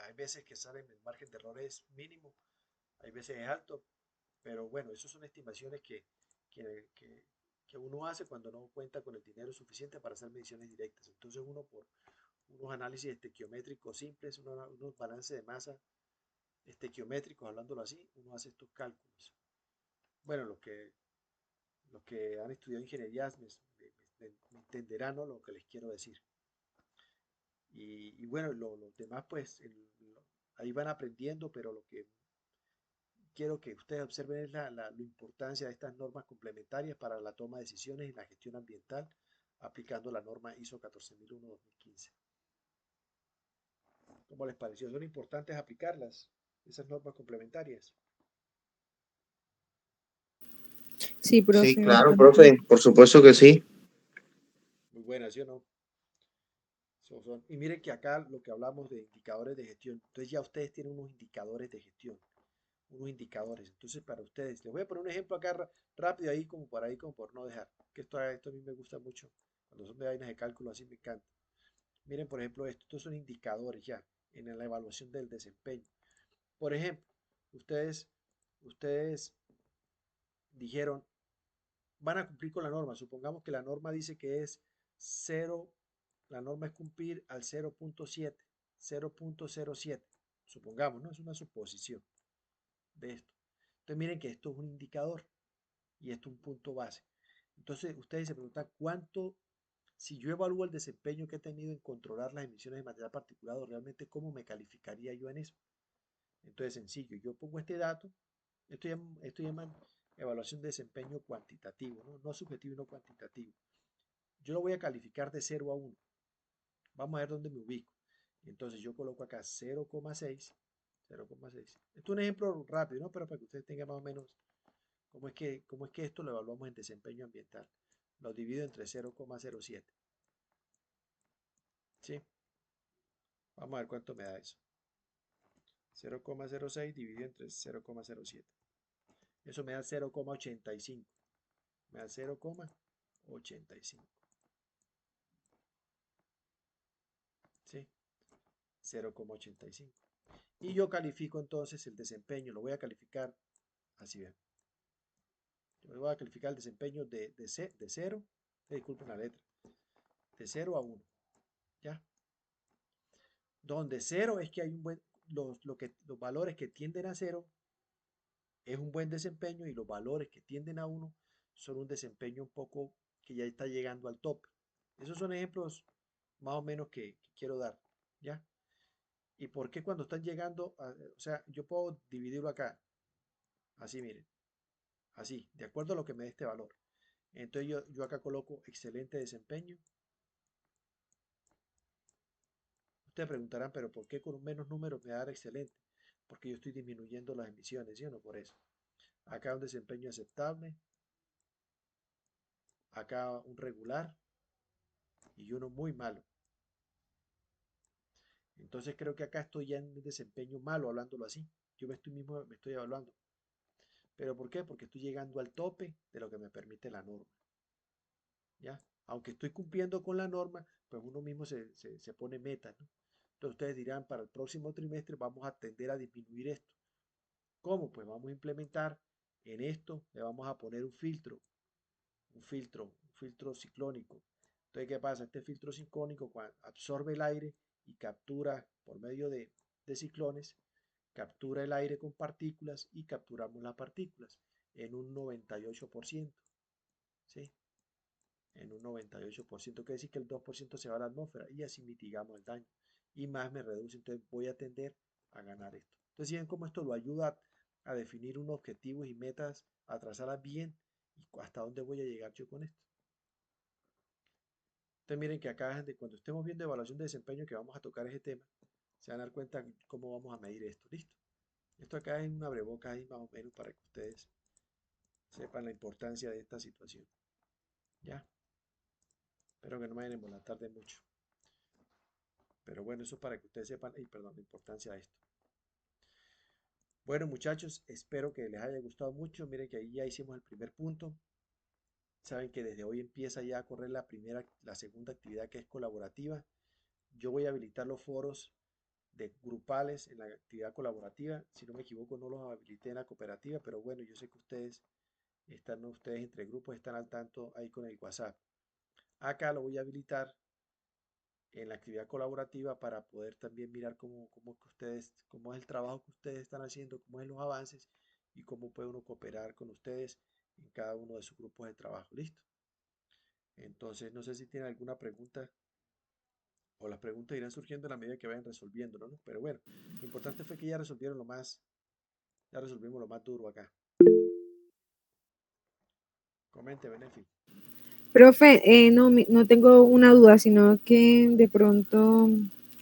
Hay veces que salen, el margen de error es mínimo, hay veces es alto, pero bueno, eso son estimaciones que, que, que uno hace cuando no cuenta con el dinero suficiente para hacer mediciones directas. Entonces uno por unos análisis estequiométricos simples, unos balances de masa estequiométricos, hablándolo así, uno hace estos cálculos. Bueno, los que han estudiado ingeniería me entenderán, ¿no? Lo que les quiero decir. Y bueno, los demás pues ahí van aprendiendo, pero lo que quiero que ustedes observen es la importancia de estas normas complementarias para la toma de decisiones y la gestión ambiental, aplicando la norma ISO 14001-2015. ¿Cómo les pareció? Son importantes aplicarlas, esas normas complementarias. Sí, profe, Sí, claro, bastante. profe, por supuesto que sí. Muy buena, ¿sí o no? Y miren que acá lo que hablamos de indicadores de gestión, entonces ya ustedes tienen unos indicadores de gestión, unos indicadores. Entonces, para ustedes, les voy a poner un ejemplo acá rápido ahí, como por ahí, como por no dejar, que esto a mí me gusta mucho, cuando son de vainas de cálculo así me encanta. Miren, por ejemplo, estos son indicadores ya en la evaluación del desempeño. Por ejemplo, ustedes dijeron, van a cumplir con la norma. Supongamos que la norma dice que es 0, la norma es cumplir al 0.7, 0.07. Supongamos, ¿no? Es una suposición de esto. Entonces miren que esto es un indicador y esto es un punto base. Entonces ustedes se preguntan cuánto, si yo evalúo el desempeño que he tenido en controlar las emisiones de material particulado, realmente cómo me calificaría yo en eso. Entonces sencillo, yo pongo este dato, esto llaman evaluación de desempeño cuantitativo, ¿no? No subjetivo y no cuantitativo. Yo lo voy a calificar de 0 a 1. Vamos a ver dónde me ubico. Entonces yo coloco acá 0,6. 0,6. Esto es un ejemplo rápido, ¿no? Pero para que ustedes tengan más o menos cómo es que esto lo evaluamos en desempeño ambiental. Lo divido entre 0,07. ¿Sí? Vamos a ver cuánto me da eso. 0,06 dividido entre 0,07. Eso me da 0,85. Me da 0,85. ¿Sí? 0,85. Y yo califico entonces el desempeño, lo voy a calificar así, vean. Yo voy a calificar el desempeño de 0, disculpen la letra, de 0 a 1, ¿ya? Donde 0 es que hay un buen, los valores que tienden a 0 es un buen desempeño y los valores que tienden a 1 son un desempeño un poco que ya está llegando al tope. Esos son ejemplos más o menos que quiero dar, ¿ya? ¿Y por qué cuando están llegando, o sea, yo puedo dividirlo acá, así miren, así, de acuerdo a lo que me dé este valor. Entonces yo acá coloco excelente desempeño. Ustedes preguntarán, pero ¿por qué con un menos número me va a dar excelente? Porque yo estoy disminuyendo las emisiones, ¿sí o no? Por eso. Acá un desempeño aceptable, acá un regular y uno muy malo. Entonces creo que acá estoy ya en un desempeño malo, hablándolo así. Yo me estoy evaluando. ¿Pero por qué? Porque estoy llegando al tope de lo que me permite la norma. ¿Ya? Aunque estoy cumpliendo con la norma, pues uno mismo se pone metas, ¿no? Entonces ustedes dirán, para el próximo trimestre vamos a tender a disminuir esto. ¿Cómo? Pues vamos a implementar en esto, le vamos a poner un filtro ciclónico. Entonces, ¿qué pasa? Este filtro ciclónico absorbe el aire y captura por medio de ciclones, captura el aire con partículas y capturamos las partículas en un 98%. ¿Sí? En un 98%, quiere decir que el 2% se va a la atmósfera y así mitigamos el daño. Y más me reduce, entonces voy a tender a ganar esto. Entonces, si ven cómo esto lo ayuda a definir unos objetivos y metas, a trazarlas bien y hasta dónde voy a llegar yo con esto. Entonces, miren que acá, cuando estemos viendo evaluación de desempeño, que vamos a tocar ese tema, se van a dar cuenta cómo vamos a medir esto. Listo. Esto acá es una abreboca ahí más o menos para que ustedes sepan la importancia de esta situación. ¿Ya? Espero que no me vayan a embolatar de mucho. Pero bueno, eso para que ustedes sepan, perdón, la importancia de esto. Bueno, muchachos, espero que les haya gustado mucho. Miren que ahí ya hicimos el primer punto. Saben que desde hoy empieza ya a correr la segunda actividad, que es colaborativa. Yo voy a habilitar los foros de grupales en la actividad colaborativa. Si no me equivoco, no los habilité en la cooperativa, pero bueno, yo sé que ustedes entre grupos están al tanto ahí con el WhatsApp. Acá lo voy a habilitar en la actividad colaborativa para poder también mirar cómo es el trabajo que ustedes están haciendo, cómo es los avances y cómo puede uno cooperar con ustedes en cada uno de sus grupos de trabajo. ¿Listo? Entonces, no sé si tienen alguna pregunta o las preguntas irán surgiendo a la medida que vayan resolviéndolo, ¿no? Pero bueno, lo importante fue que ya resolvimos lo más duro acá. Comente, Benefi. Profe, no, no tengo una duda, sino que de pronto,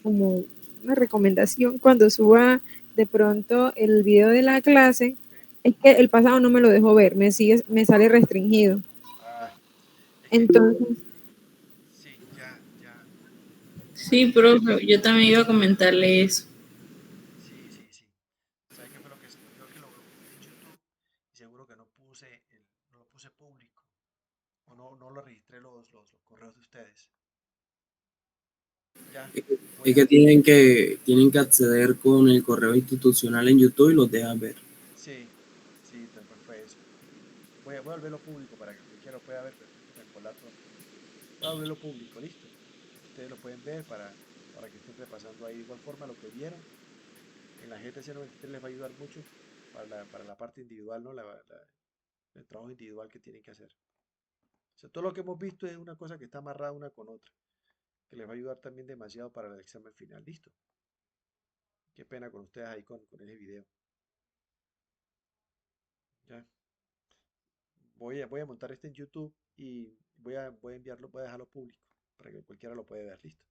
como una recomendación, cuando suba de pronto el video de la clase, Es que el pasado no me lo dejó ver, me sale restringido. Ah, es que, Entonces, sí, ya. Sí, profe, yo también iba a comentarle eso. Sí. ¿Sabe qué fue lo que se me olvidó? Que lo vi en YouTube y seguro que no lo puse público. O no lo registré los correos de ustedes. Ya, voy Es a, que tienen que acceder con el correo institucional en YouTube y los dejan ver. sí, tal cual fue eso. Voy a volverlo público para que cualquiera lo pueda ver, pero esto me colato. Voy a volverlo público, listo. Ustedes lo pueden ver para que estén repasando ahí de igual forma lo que vieron. En la GTC 93 les va a ayudar mucho para la parte individual, ¿no? El trabajo individual que tienen que hacer. O sea, todo lo que hemos visto es una cosa que está amarrada una con otra, que les va a ayudar también demasiado para el examen final. Listo. Qué pena con ustedes ahí con ese video. Ya. Voy a montar este en YouTube y voy a enviarlo, voy a dejarlo público para que cualquiera lo pueda ver. Listo.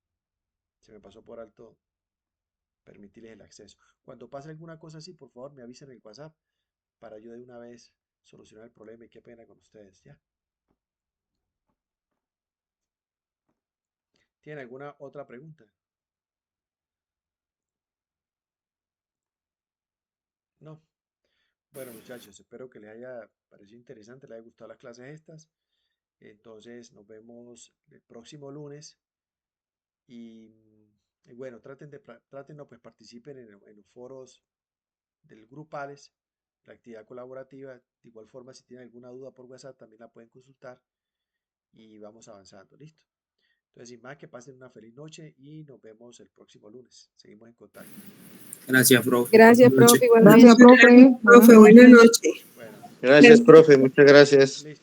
Se me pasó por alto permitirles el acceso. Cuando pase alguna cosa así, por favor, me avisen en el WhatsApp para yo de una vez solucionar el problema y qué pena con ustedes. Ya. ¿Tienen alguna otra pregunta? No. Bueno, muchachos, espero que les haya parecido interesante, les haya gustado las clases estas. Entonces, nos vemos el próximo lunes y, y bueno, traten, no, pues participen en los foros del grupales, la actividad colaborativa. De igual forma, si tienen alguna duda por WhatsApp, también la pueden consultar y vamos avanzando. Listo. Entonces, sin más, que pasen una feliz noche y nos vemos el próximo lunes. Seguimos en contacto. Gracias, profe. gracias, Buenas noches. profe, igualmente. Gracias, profe. Buenas noches. Bueno, Gracias, profe. Muchas gracias. listo.